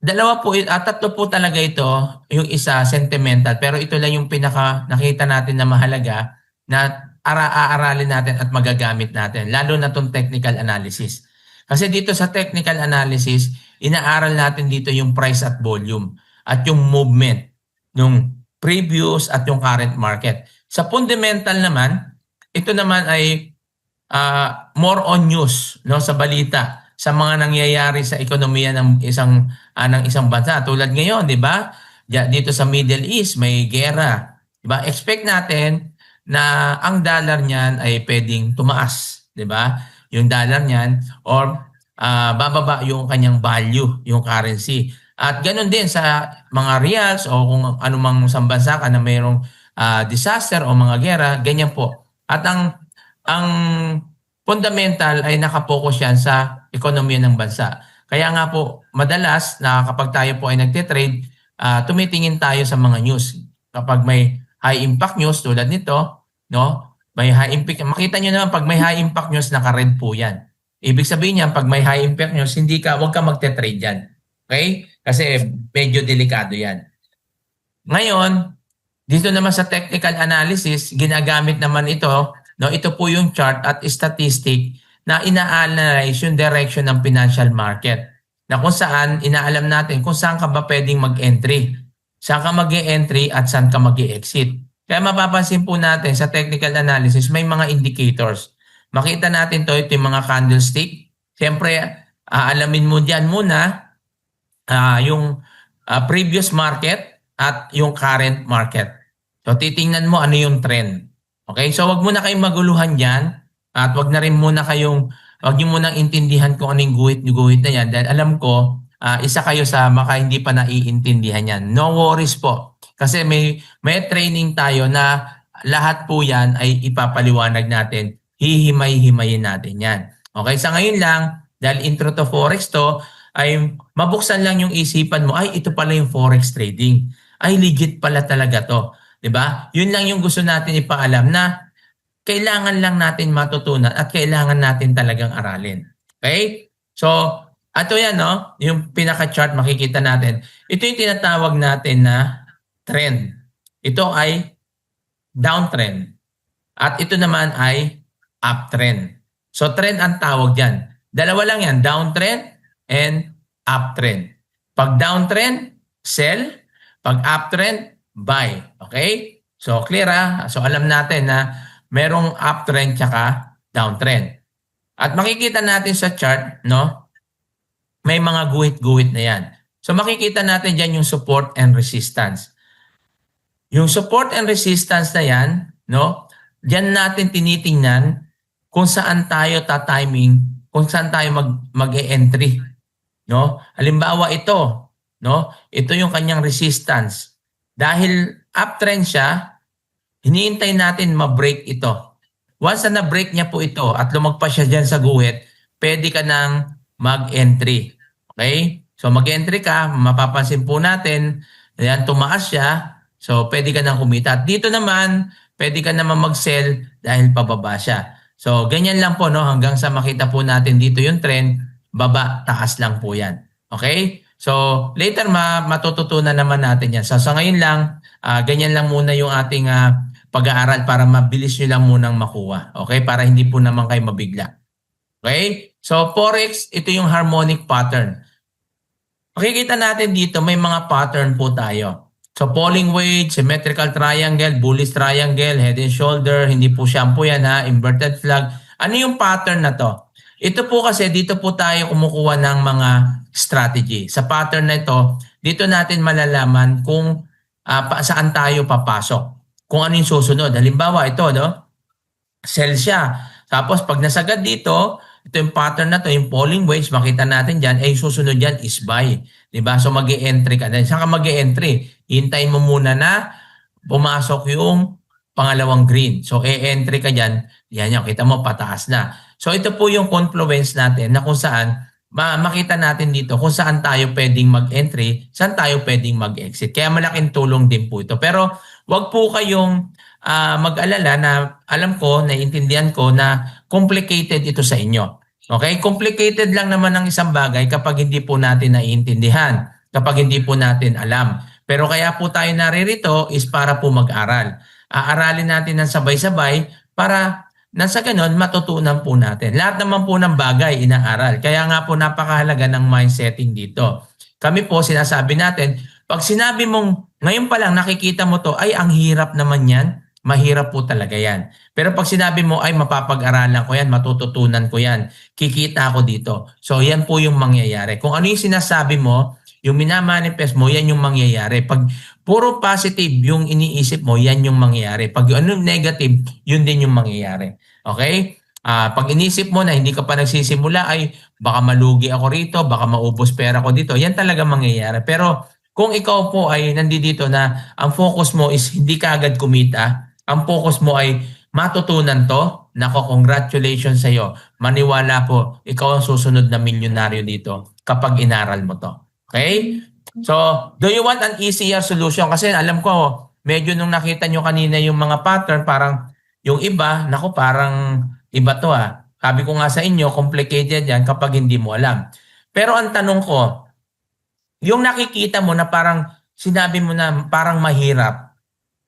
[SPEAKER 1] Tatlo po talaga ito, yung isa sentimental, pero ito lang yung pinaka nakita natin na mahalaga na aaralin natin at magagamit natin, lalo na tong technical analysis. Kasi dito sa technical analysis, inaaral natin dito yung price at volume at yung movement ng previous at yung current market. Sa fundamental naman, ito naman ay more on news, no, sa balita, sa mga nangyayari sa ekonomiya ng isang bansa. Tulad ngayon, 'di ba? Dito sa Middle East may gera. 'Di ba? Expect natin na ang dollar niyan ay pwedeng tumaas, 'di ba? Yung dollar niyan or bababa yung kanyang value, yung currency. At ganoon din sa mga reals o kung anumang bansa ka na mayroong disaster o mga gera, ganyan po. At ang fundamental ay nakapokus yan sa ekonomiya ng bansa. Kaya nga po, madalas na kapag tayo po ay nagtitrade, tumitingin tayo sa mga news. Kapag may high impact news tulad nito, no? May high impact, makita nyo naman pag may high impact news, naka-red po yan. Ibig sabihin niyan, pag may high impact news, huwag ka magte-trade yan. Okay? Kasi medyo delikado yan. Ngayon, dito naman sa technical analysis, ginagamit naman ito, no, ito po yung chart at statistic na ina-analyze yung direction ng financial market. Na kung saan, inaalam natin kung saan ka ba pwedeng mag-entry, saan ka mag-e-entry at saan ka mag-e-exit. Kaya mapapansin po natin sa technical analysis, may mga indicators. Makita natin ito yung mga candlestick. Siyempre, alamin mo dyan muna yung previous market at yung current market. So titingnan mo ano yung trend. Okay? So wag mo na kayong maguluhan diyan at wag na rin muna wag niyo munang intindihan kung anong guhit na yan dahil alam ko isa kayo sa hindi pa naiintindihan yan. No worries po. Kasi may training tayo na lahat po yan ay ipapaliwanag natin. Hihimay-himayin natin yan. Okay? Sa ngayon lang, dahil intro to Forex to, ay mabuksan lang yung isipan mo, ay ito pala yung Forex trading. Ay legit pala talaga to. 'Di ba? Yun lang yung gusto natin ipaalam na kailangan lang natin matutunan at kailangan natin talagang aralin. Okay? So, ato yan, no? Yung pinaka-chart makikita natin. Ito yung tinatawag natin na trend. Ito ay downtrend. At ito naman ay uptrend. So, trend ang tawag dyan. Dalawa lang yan, downtrend and uptrend. Pag downtrend, sell. Pag uptrend, buy. Okay? So, clear So, alam natin na merong uptrend tsaka downtrend. At makikita natin sa chart, no? May mga guhit-guhit na yan. So, makikita natin dyan yung support and resistance. Yung support and resistance na yan, no? diyan natin tinitingnan kung saan tayo ta-timing, kung saan tayo mag-e-entry, no? Halimbawa ito, no? Ito yung kanyang resistance. Dahil uptrend siya, hinihintay natin ma-break ito. Once na na-break niya po ito at lumagpas siya dyan sa guhit, pwede ka nang mag-entry. Okay? So mag-entry ka, mapapansin po natin, ayan, tumaas siya. So pwede ka nang kumita. At dito naman, pwede ka naman mag-sell dahil pababa siya. So ganyan lang po, no? Hanggang sa makita po natin dito yung trend, baba, taas lang po yan. Okay? So later matututunan naman natin yan. So sa ngayon lang, ganyan lang muna yung ating pag-aaral para mabilis nyo lang munang makuha. Okay? Para hindi po naman kayo mabigla. Okay? So, Forex, ito yung harmonic pattern. Makikita natin dito, may mga pattern po tayo. So, falling wedge, symmetrical triangle, bullish triangle, head and shoulder, hindi po shampoo yan ha, inverted flag. Ano yung pattern na to? Ito po kasi, dito po tayo kumukuha ng mga strategy. Sa pattern na ito, dito natin malalaman kung saan tayo papasok. Kung ano yung susunod. Halimbawa, ito, no? Sell siya. Tapos, pag nasagad dito, ito yung pattern na to, yung falling wedge, makita natin dyan, yung susunod dyan is buy. Diba? So, mag-e-entry ka. Then, saan ka mag-e-entry? Hintayin mo muna na pumasok yung pangalawang green. So, e-entry ka dyan. Yan yan. Kita mo, pataas na. So, ito po yung confluence natin na kung saan makita natin dito kung saan tayo pwedeng mag-entry, saan tayo pwedeng mag-exit. Kaya malaking tulong din po ito. Pero, wag po kayong mag-alala na alam ko, naiintindihan ko na complicated ito sa inyo. Okay? Complicated lang naman ang isang bagay kapag hindi po natin naiintindihan, kapag hindi po natin alam. Pero kaya po tayo naririto is para po mag-aral. Aaralin natin ng sabay-sabay para nasa ganon matutunan po natin. Lahat naman po ng bagay inaaral. Kaya nga po napakahalaga ng mindsetting dito. Kami po sinasabi natin, pag sinabi mong ngayon pa lang nakikita mo to, ay ang hirap naman yan. Mahirap po talaga yan. Pero pag sinabi mo, ay mapapag-aralan ko yan, matututunan ko yan, kikita ako dito. So yan po yung mangyayari. Kung ano yung sinasabi mo, yung minamanifest mo, yan yung mangyayari. Pag puro positive yung iniisip mo, yan yung mangyayari. Pag ano negative, yun din yung mangyayari. Okay? Pag inisip mo na hindi ka pa nagsisimula, ay baka malugi ako rito, baka maubos pera ko dito, yan talaga mangyayari. Pero kung ikaw po ay nandito na ang focus mo is hindi ka agad kumita, ang focus mo ay matutunan to, nako, congratulations sa iyo. Maniwala po, ikaw ang susunod na milyonaryo dito kapag inaral mo to. Okay? So, do you want an easier solution? Kasi alam ko, medyo nung nakita nyo kanina yung mga pattern, parang yung iba, nako, parang iba to ah. Sabi ko nga sa inyo, complicated yan kapag hindi mo alam. Pero ang tanong ko, yung nakikita mo na parang sinabi mo na parang mahirap,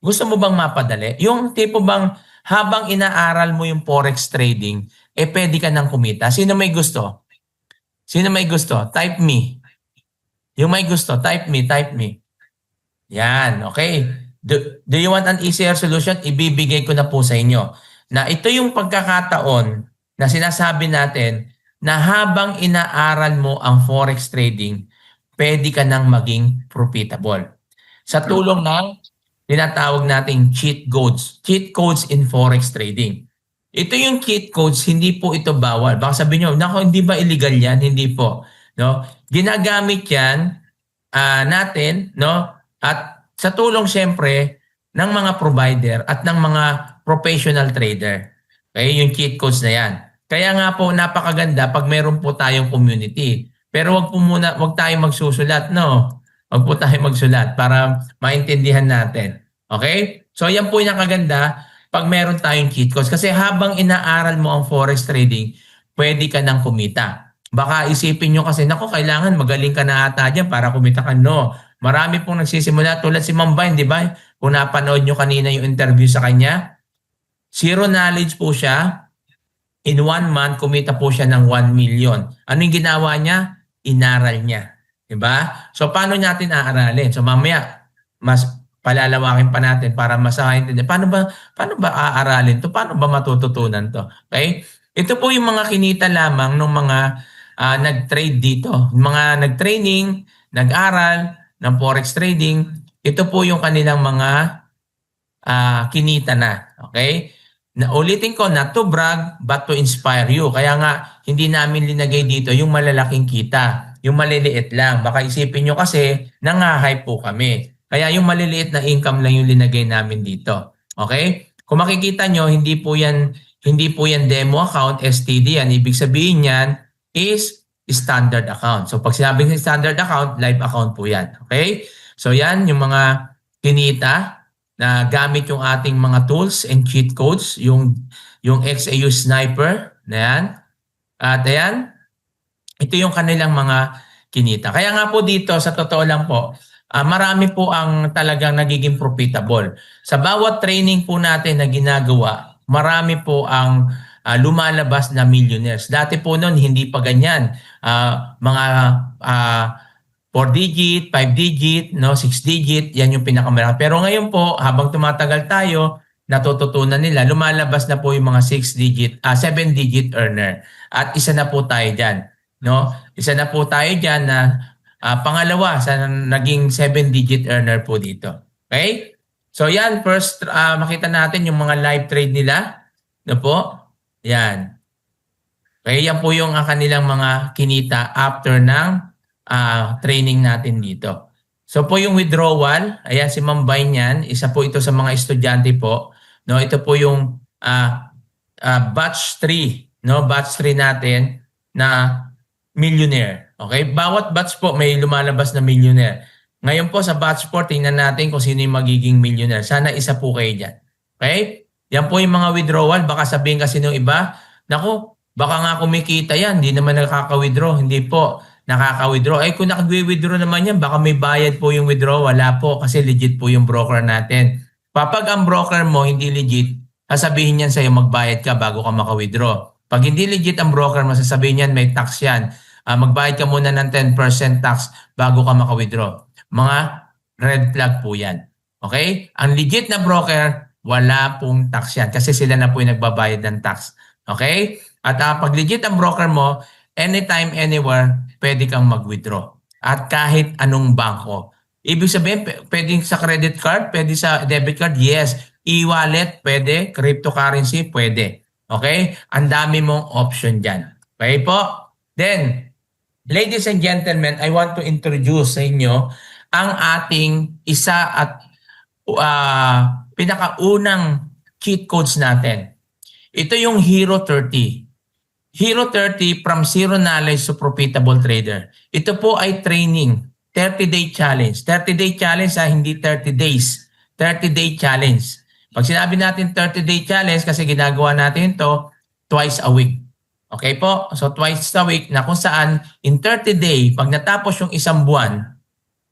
[SPEAKER 1] gusto mo bang mapadali? Yung tipo bang habang inaaral mo yung forex trading, pwede ka nang kumita. Sino may gusto? Sino may gusto? Type me. Yung may gusto, type me, type me. Yan, okay. Do you want an easier solution? Ibibigay ko na po sa inyo. Na ito yung pagkakataon na sinasabi natin na habang inaaral mo ang forex trading, pwede ka nang maging profitable. Sa tulong ng tinatawag nating cheat codes in forex trading. Ito yung cheat codes, hindi po ito bawal. Baka sabihin nyo, nako, hindi ba illegal yan? Hindi po. No? Ginagamit yan natin, no? At sa tulong siyempre ng mga provider at ng mga professional trader. Okay, yung cheat codes na yan. Kaya nga po napakaganda pag meron po tayong community. Pero wag tayo magsusulat, no? Wag po tayo magsulat para maintindihan natin. Okay? So yan po yung kaganda pag meron tayong cheat codes. Kasi habang inaaral mo ang forex trading, pwede ka nang kumita. Baka isipin nyo kasi, nako, kailangan magaling ka na ata dyan para kumita ka. No. Marami pong nagsisimula tulad si Ma'am Vine, di ba? Kung napanood nyo kanina yung interview sa kanya, zero knowledge po siya. In 1 month, kumita po siya ng 1 million. Ano yung ginawa niya? Inaral niya. Diba? So, paano natin aaralin? So, mamaya, mas palalawakin pa natin para masahintin. Paano ba aaralin to? Paano ba matututunan to? Okay? Ito po yung mga kinita lamang ng mga nag-trade dito. Mga nag-training, nag-aral ng forex trading. Ito po yung kanilang mga kinita na. Okay? Ulitin ko, not to brag, but to inspire you. Kaya nga, hindi namin linagay dito yung malalaking kita. Yung maliliit lang. Baka isipin nyo kasi, nangahype po kami. Kaya yung maliliit na income lang yung linagay namin dito. Okay? Kung makikita nyo, hindi po yan demo account, STD yan. Ibig sabihin yan is standard account. So pag sinabing standard account, live account po yan. Okay? So yan, yung mga kinita na gamit yung ating mga tools and cheat codes, yung XAU Sniper na yan. At ayan, ito yung kanilang mga kinita. Kaya nga po dito, sa totoo lang po, marami po ang talagang nagiging profitable. Sa bawat training po natin na ginagawa, marami po ang lumalabas na millionaires. Dati po noon, hindi pa ganyan. Mga 4-digit, 5-digit, no, 6-digit, yan yung pinakamalaki. Pero ngayon po, habang tumatagal tayo, natututunan nila, lumalabas na po yung mga 6-digit, 7-digit earner. At isa na po tayo dyan, no? Isa na po tayo dyan na pangalawa sa naging 7-digit earner po dito. Okay? So yan, first makita natin yung mga live trade nila, no po? Yan. Okay, yan po yung kanilang mga kinita after ng training natin dito. So po yung withdrawal, ayan si Ma'am Vine yan, isa po ito sa mga estudyante po. No, ito po yung batch 3, no, batch 3 natin na millionaire. Okay? Bawat batch po may lumalabas na millionaire. Ngayon po sa batch 4, tingnan natin kung sino yung magiging millionaire. Sana isa po kayo dyan. Okay? Yan po yung mga withdrawal. Baka sabihin kasi nung iba, naku, baka nga kumikita yan, hindi naman nakaka-withdraw. Hindi po nakaka-withdraw. Kung naka-withdraw naman yan, baka may bayad po yung withdraw. Wala po kasi legit po yung broker natin. Kapag ang broker mo hindi legit, sasabihin niyan sa'yo magbayad ka bago ka maka-withdraw. Pag hindi legit ang broker mo, sasabihin niyan may tax yan. Magbayad ka muna ng 10% tax bago ka maka-withdraw. Mga red flag po yan. Okay? Ang legit na broker, wala pong tax yan kasi sila na po yung nagbabayad ng tax. Okay? At pag legit ang broker mo, anytime, anywhere, pwede kang mag-withdraw. At kahit anong bangko. Ibig sabihin, pwede sa credit card, pwede sa debit card, yes. E-wallet, pwede. Cryptocurrency, pwede. Okay? Ang dami mong option dyan. Okay po? Then, ladies and gentlemen, I want to introduce sa inyo ang ating isa at pinakaunang cheat codes natin. Ito yung Hero 30. Hero 30 from zero knowledge to profitable trader. Ito po ay training, 30-day challenge. 30-day challenge hindi 30 days. 30-day challenge. Pag sinabi natin 30-day challenge kasi ginagawa natin ito twice a week. Okay po? So twice a week na kung saan in 30 day, pag natapos yung isang buwan,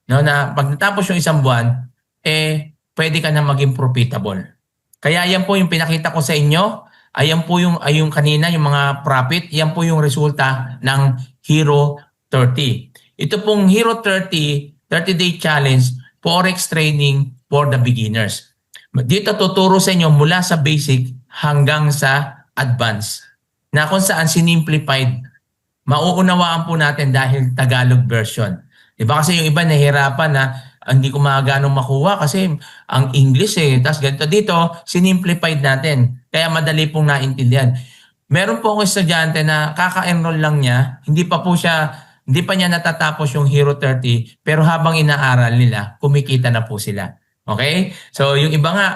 [SPEAKER 1] no, na pag natapos yung isang buwan, pwede ka na maging profitable. Kaya yan po yung pinakita ko sa inyo. Ayan po yung kanina, yung mga profit, yan po yung resulta ng Hero 30. Ito pong Hero 30, 30-day challenge, Forex training for the beginners. Dito tuturo sa inyo mula sa basic hanggang sa advanced. Na kung saan sinimplified, mauunawaan po natin dahil Tagalog version. Diba kasi yung iba nahihirapan na hindi ko ganong makuha kasi ang English Tapos ganito dito, sinimplified natin. Kaya madali pong naintindihan. Meron po akong estudyante na kaka-enroll lang niya, hindi pa niya natatapos yung Hero 30, pero habang inaaral nila, kumikita na po sila. Okay? So yung iba nga,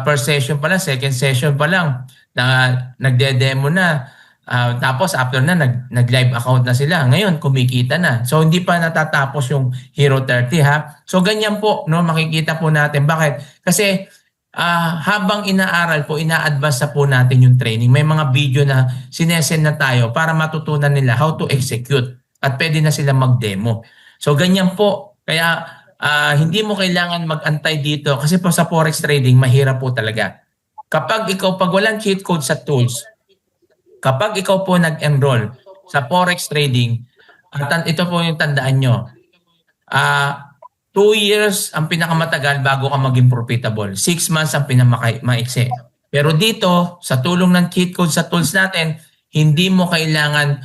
[SPEAKER 1] first session pa lang, second session pa lang, na nagde-demo na, tapos after na nag-live account na sila. Ngayon kumikita na. So hindi pa natatapos yung Hero 30 ha. So ganyan po, no, makikita po natin. Bakit? Kasi habang inaaral po, ina-advance na po natin yung training. May mga video na sinesend na tayo para matutunan nila how to execute at pwede na sila mag-demo. So ganyan po. Kaya hindi mo kailangan mag-antay dito kasi po sa forex trading mahirap po talaga. Pag walang cheat code sa tools, kapag ikaw po nag-enroll sa forex trading, at ito po yung tandaan nyo, 2 years ang pinakamatagal bago ka maging profitable. 6 months ang pinamaiksi. Pero dito, sa tulong ng cheat code sa tools natin, hindi mo kailangan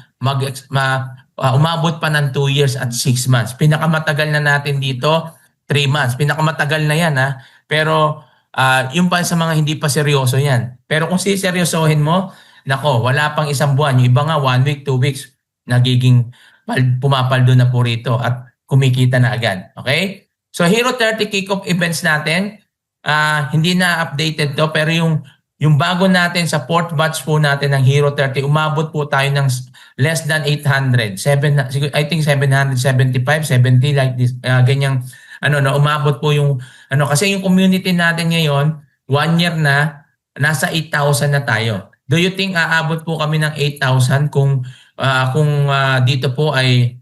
[SPEAKER 1] umabot pa ng 2 years at 6 months. Pinakamatagal na natin dito, 3 months. Pinakamatagal na yan ha. Pero Yung pa sa mga hindi pa seryoso yan. Pero kung siseryosohin mo, nako, wala pang isang buwan. Yung iba nga 1 week, 2 weeks, nagiging pumapaldo na po rito at kumikita na agad. Okay? So Hero 30 kickoff events natin, hindi na updated to, pero yung bago natin sa 4th batch po natin ng Hero 30, umabot po tayo ng less than 800. I think 775, 70 like this. Ganyang umabot po yung kasi yung community natin ngayon, 1 year na, nasa 8,000 na tayo. Do you think aabot po kami ng 8,000 kung dito po ay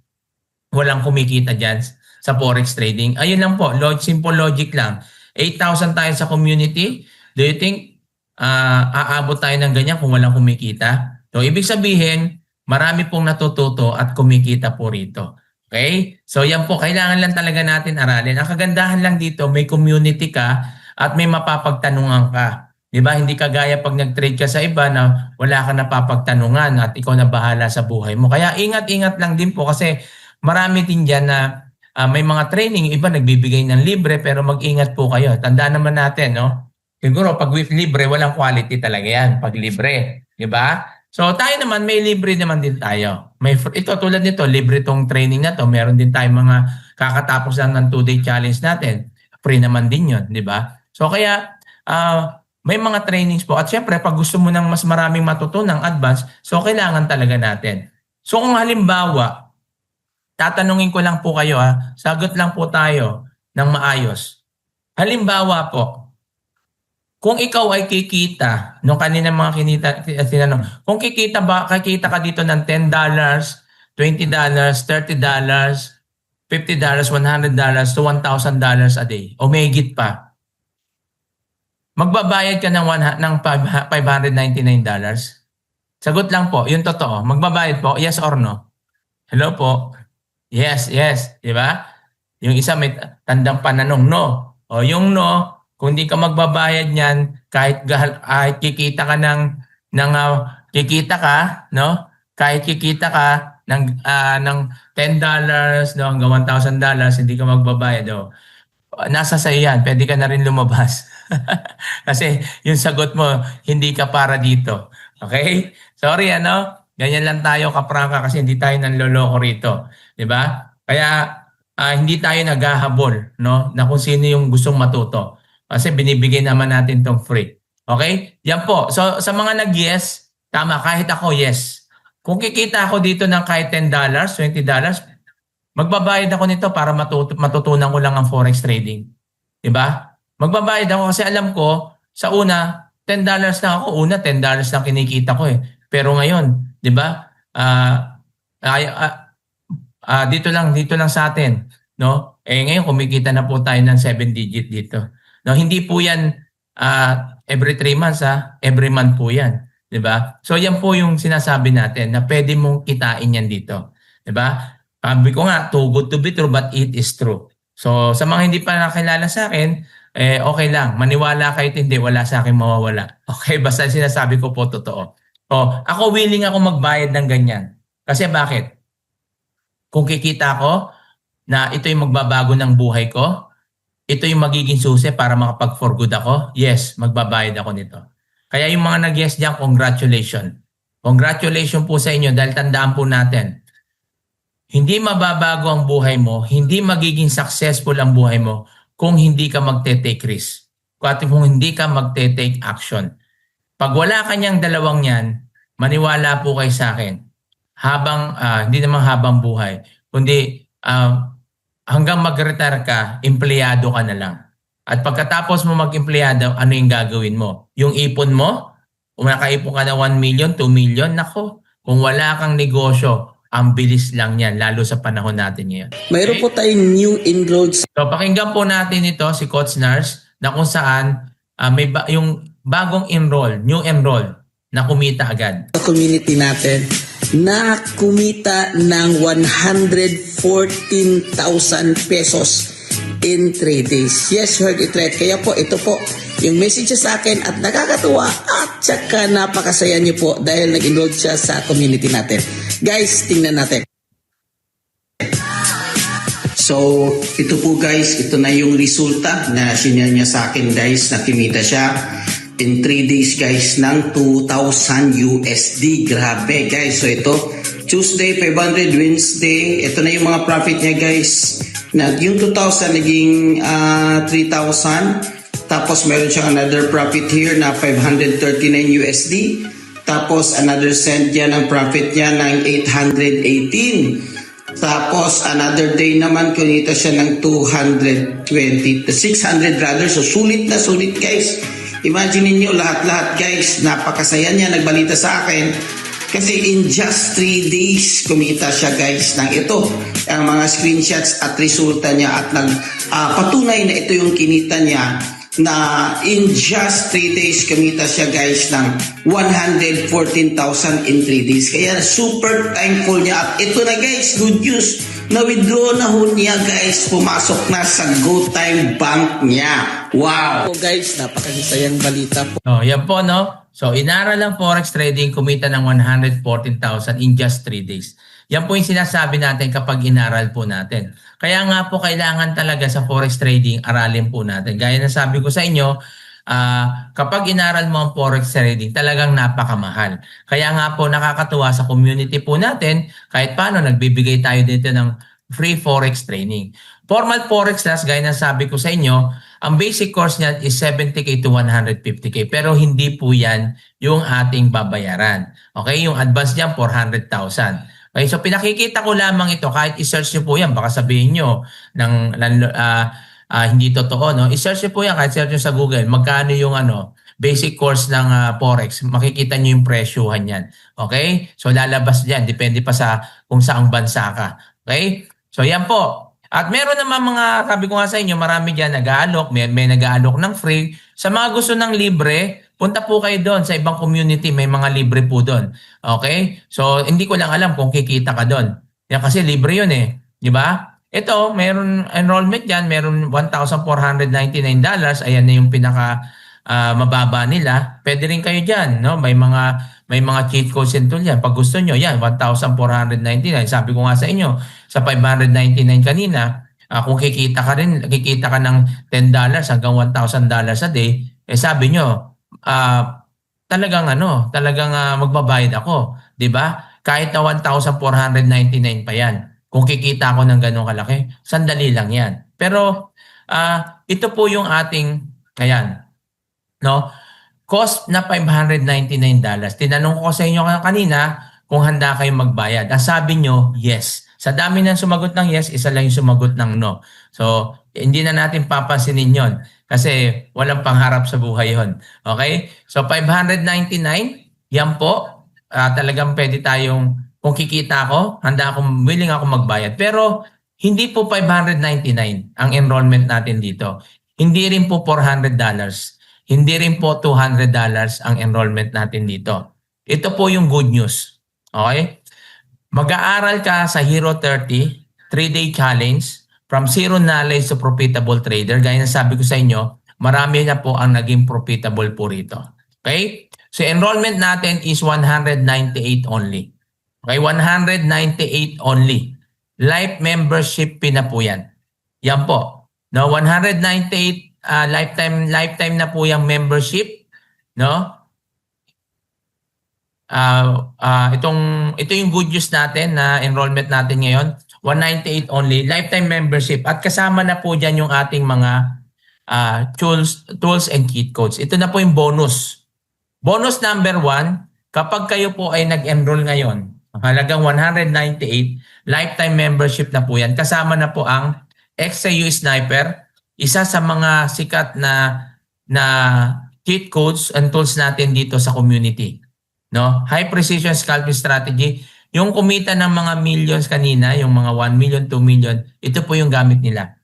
[SPEAKER 1] walang kumikita dyan sa forex trading? Ayun lang po, simple logic lang. 8,000 tayo sa community. Do you think aabot tayo ng ganyan kung walang kumikita? So ibig sabihin, marami pong natututo at kumikita po rito. Okay? So yan po, kailangan lang talaga natin aralin. Ang kagandahan lang dito, may community ka at may mapapagtanungan ka. Diba? Hindi kagaya pag nag-trade ka sa iba na wala ka napapagtanungan at ikaw na bahala sa buhay mo. Kaya ingat-ingat lang din po kasi marami din dyan na may mga training, iba nagbibigay ng libre pero mag-ingat po kayo. Tandaan naman natin, no? Siguro pag with libre, walang quality talaga yan pag libre. Diba? So tayo naman, may libre naman din tayo. Ito tulad nito, libre tong training na to. Meron din tayong mga kakatapos lang ng 2-day challenge natin. Free naman din yun, di ba? So kaya may mga trainings po. At syempre, pag gusto mo ng mas maraming matutunang advance, so kailangan talaga natin. So kung halimbawa, tatanungin ko lang po kayo sagot lang po tayo ng maayos. Halimbawa po, kung ikaw ay kikita, nung kanina mga tinanong, kung kikita ka dito ng $10, $20, $30, $50, $100 to $1,000 a day, o may higit pa, magbabayad ka ng $599? Sagot lang po, yung totoo. Magbabayad po, yes or no? Hello po? Yes, yes. Di ba? Yung isa may tandang pananong, no. O yung no, kung hindi ka magbabayad niyan, kahit kikita ka kikita ka, no? Kahit kikita ka ng $10 no, hanggang $1,000, hindi ka magbabayad. Nasa sa yan, pwede ka na rin lumabas. Kasi yung sagot mo, hindi ka para dito. Okay? Sorry, ganyan lang tayo kaprangka kasi hindi tayo nanloloko rito. Diba? Kaya hindi tayo naghahabol, no? Na kung sino yung gustong matuto. Kasi binibigay naman natin tong free. Okay? Yan po. So sa mga nag-yes, tama, kahit ako yes. Kung kikita ako dito ng kahit $10, $20, magbabayad ako nito para matutunan ko lang ang forex trading. Diba? Magbabayad ako kasi alam ko, sa una, $10 lang ako. Una, $10 lang kinikita ko eh. Pero ngayon, diba? Dito lang sa atin. No? Ngayon, kumikita na po tayo ng 7 digit dito. No, hindi po yan every 3 months, every month po yan. Diba? So yan po yung sinasabi natin na pwede mong kitain yan dito. Diba? Sabi ko nga, too good to be true but it is true. So sa mga hindi pa nakilala sa akin, okay lang. Maniwala kahit hindi, wala sa akin mawawala. Okay, basta sinasabi ko po totoo. So ako willing ako magbayad ng ganyan. Kasi bakit? Kung kikita ko na ito yung magbabago ng buhay ko, ito yung magiging susi para makapag-for good ako, yes, magbabayad ako nito. Kaya yung mga nag-yes dyan, congratulations. Congratulations po sa inyo dahil tandaan po natin, hindi mababago ang buhay mo, hindi magiging successful ang buhay mo kung hindi ka magte-take risk. Kung hindi ka magte-take action. Pag wala kanyang dalawang yan, maniwala po kayo sa akin. Hindi naman habang buhay, kundi hanggang mag-retire ka, empleyado ka na lang. At pagkatapos mo mag-empleyado, ano yung gagawin mo? Yung ipon mo, kung nakaipon ka na 1 million, 2 million, nako, kung wala kang negosyo, ang bilis lang yan, lalo sa panahon natin ngayon.
[SPEAKER 2] Mayroon po tayong new enrolled.
[SPEAKER 1] So pakinggan po natin ito, si Coach Nars, na kung saan yung bagong new enroll, na kumita agad.
[SPEAKER 2] Sa community natin, na kumita ng 114,000 pesos in 3 days. Yes, heard it right. Kaya po, ito po yung message sa akin at nakakatuwa at saka napakasaya niyo po dahil nag-enroll siya sa community natin. Guys, tingnan natin. So, ito po guys, ito na yung resulta na sinare niya sa akin guys, na kimita siya in 3 days guys ng 2,000 USD. Grabe guys. So ito, Tuesday 500, Wednesday, ito na yung mga profit niya guys. Yung 2,000 naging 3,000. Tapos meron siyang another profit here na 539 USD. Tapos another cent yan ang profit niya ng 818. Tapos another day naman kunita siya ng 600 rather. So sulit na sulit guys. Imagine niyo lahat-lahat guys, napakasaya niya, nagbalita sa akin. Kasi in just 3 days kumita siya guys ng ito. Ang mga screenshots at resulta niya at patunay na ito yung kinita niya, na in just 3 days kumita siya guys ng 114,000 in 3 days. Kaya super thankful niya. At ito na guys, good news, na-withdraw na ho niya guys, pumasok na sa GoTime Bank niya. Wow! So guys, napakasayang balita po.
[SPEAKER 1] Oh, yan po, no? So, inaral ang Forex trading, kumita ng 114,000 in just 3 days. Yan po yung sinasabi natin kapag inaral po natin. Kaya nga po kailangan talaga sa Forex trading, aralin po natin. Gaya na sabi ko sa inyo, kapag inaral mo ang Forex trading, talagang napakamahal. Kaya nga po nakakatuwa sa community po natin, kahit paano nagbibigay tayo dito ng free Forex training. Formal Forex class, gaya na sabi ko sa inyo, ang basic course niya is 70K to 150K. Pero hindi po yan yung ating babayaran. Okay? Yung advance niyan, 400,000. Okay, so pinakikita ko lamang ito, kahit i-search nyo po yan, baka sabihin nyo hindi totoo, no? I-search nyo po yan, kahit search nyo sa Google, magkano yung basic course ng Forex, makikita nyo yung presyuhan yan. Okay? So lalabas dyan, depende pa sa kung saang bansa ka. Okay? So yan po. At meron naman mga, sabi ko nga sa inyo, marami dyan nag-aalok, may nag-aalok ng free. Sa mga gusto ng libre, punta po kayo doon sa ibang community, may mga libre po doon. Okay? So, hindi ko lang alam kung kikita ka doon. Yan kasi libre yun eh. Di ba? Ito, meron enrollment dyan, meron $1,499. Ayan na yung pinaka mababa nila. Pwede rin kayo dyan. No? May mga cheat codes and tool yan. Pag gusto nyo, yan, $1,499. Sabi ko nga sa inyo, sa $599 kanina, kung kikita ka ng $10 hanggang $1,000 a day, eh sabi nyo, talagang magbabayad ako, 'di ba? Kahit na 1,499 pa 'yan. Kung kikita ako ng ganung kalaki, sandali lang 'yan. Pero ito po yung ating no? Cost na $599. Tinanong ko sa inyo kanina kung handa kayong magbayad. Ang sabi nyo, yes. Sa dami ng sumagot ng yes, isa lang yung sumagot ng no. So, hindi na natin papansinin yon kasi walang pangharap sa buhay yon. Okay? So, 599, yan po. Talagang pwede tayong, kung kikita ako, willing ako magbayad. Pero, hindi po $599 ang enrollment natin dito. Hindi rin po $400. Hindi rin po $200 ang enrollment natin dito. Ito po yung good news. Okay? Mag-aaral ka sa Hero 30, 3-day challenge, from zero knowledge to profitable trader. Gaya na sabi ko sa inyo, marami na po ang naging profitable po rito. Okay? So enrollment natin is 198 only. Okay? 198 only. Life membership fee na po yan. Yan po. No, 198 lifetime na po yung membership, no? Ito yung good news natin na enrollment natin ngayon, 198 only, lifetime membership, at kasama na po dyan yung ating mga tools and cheat codes. Ito na po yung bonus. Bonus number 1, kapag kayo po ay nag-enroll ngayon, halagang 198, lifetime membership na po yan. Kasama na po ang XAU Sniper, isa sa mga sikat na cheat codes and tools natin dito sa community. No? High precision scalping strategy. Yung kumita ng mga millions kanina, yung mga 1 million, 2 million, ito po yung gamit nila.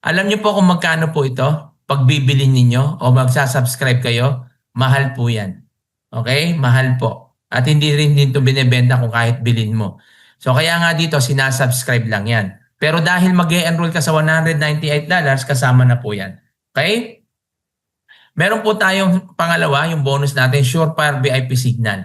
[SPEAKER 1] Alam niyo po kung magkano po ito? Pag bibilin ninyo o magsasubscribe kayo, mahal po yan. Okay? Mahal po. At hindi rin dito binibenta kung kahit bilin mo. So kaya nga dito, sinasubscribe lang yan. Pero dahil mag-e-enroll ka sa $198, kasama na po yan. Okay? Meron po tayong pangalawa, yung bonus natin, Surefire VIP Signal.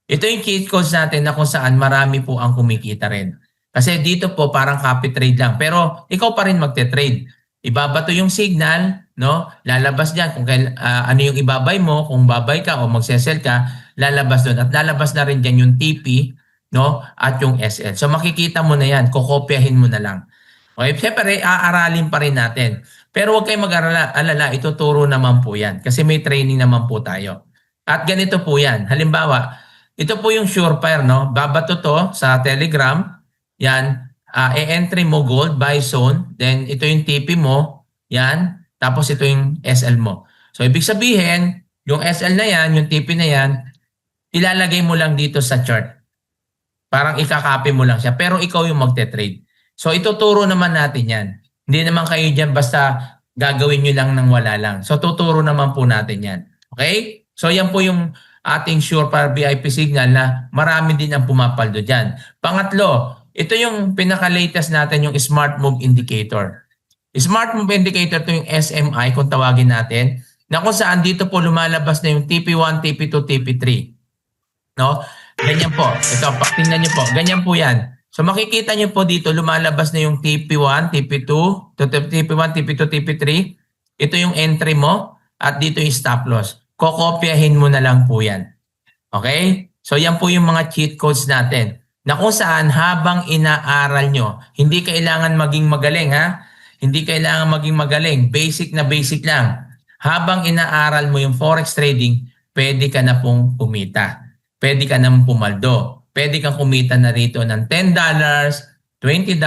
[SPEAKER 1] Ito yung cheat codes natin na kung saan marami po ang kumikita rin. Kasi dito po parang copy trade lang. Pero ikaw pa rin magte-trade. Ibabato yung signal, no? Lalabas diyan kung ano yung ibabay mo, kung babay ka o magse-sell ka, lalabas doon. At lalabas na rin diyan yung TP, no? At yung SL. So makikita mo na yan, kokopyahin mo na lang. Okay, siyempre aaralin pa rin natin. Pero huwag kayong mag-alala, ituturo naman po yan. Kasi may training naman po tayo. At ganito po yan. Halimbawa, ito po yung Surefire, no? Babato to sa Telegram. Yan. E-entry mo gold, buy zone. Then ito yung TP mo. Yan. Tapos ito yung SL mo. So ibig sabihin, yung SL na yan, yung TP na yan, ilalagay mo lang dito sa chart. Parang ikakopy mo lang siya. Pero ikaw yung magte-trade. So ituturo naman natin yan. Hindi naman kayo dyan basta gagawin nyo lang ng wala lang. So tuturo naman po natin yan. Okay? So yan po yung ating Surefire VIP signal na marami din ang pumapaldo dyan. Pangatlo, ito yung pinaka-latest natin yung Smart Move Indicator. Smart Move Indicator, ito yung SMI kung tawagin natin, na kung saan dito po lumalabas na yung TP1, TP2, TP3. No? Ganyan po. Ito, tingnan nyo po. Ganyan po yan. So makikita nyo po dito, lumalabas na yung TP1, TP2, TP1, TP2, TP3. Ito yung entry mo at dito yung stop loss. Kokopyahin mo na lang po yan. Okay? So yan po yung mga cheat codes natin. Na kung saan habang inaaral nyo, hindi kailangan maging magaling ha. Hindi kailangan maging magaling. Basic na basic lang. Habang inaaral mo yung forex trading, pwede ka na pong kumita. Pwede ka na pumaldo. Pwede kang kumita na rito ng $10, $20, $30,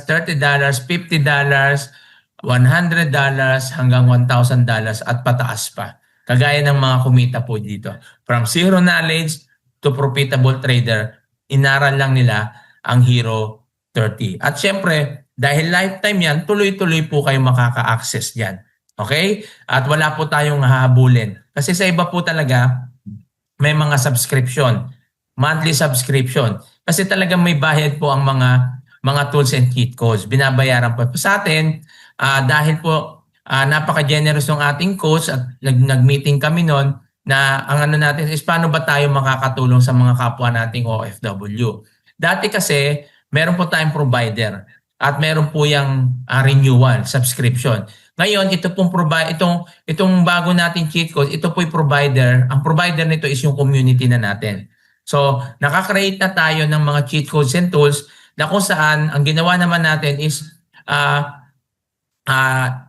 [SPEAKER 1] $50, $100 hanggang $1,000 at pataas pa. Kagaya ng mga kumita po dito. From zero knowledge to profitable trader, inaral lang nila ang Hero 30. At syempre, dahil lifetime yan, tuloy-tuloy po kayo makaka-access dyan. Okay? At wala po tayong hahabulin. Kasi sa iba po talaga, may mga subscription. Monthly subscription. Kasi talagang may bayad po ang mga tools and cheat codes. Binabayaran po. Sa atin, dahil po napaka-generous ng ating coach at nag-meeting kami noon na ang ano natin is paano ba tayo makakatulong sa mga kapwa nating OFW. Dati kasi, meron po tayong provider at meron po yung renewal, subscription. Ngayon, itong bago nating cheat code, ito po yung provider. Ang provider nito is yung community na natin. So, nakakreate na tayo ng mga cheat codes and tools na kung saan ang ginawa naman natin is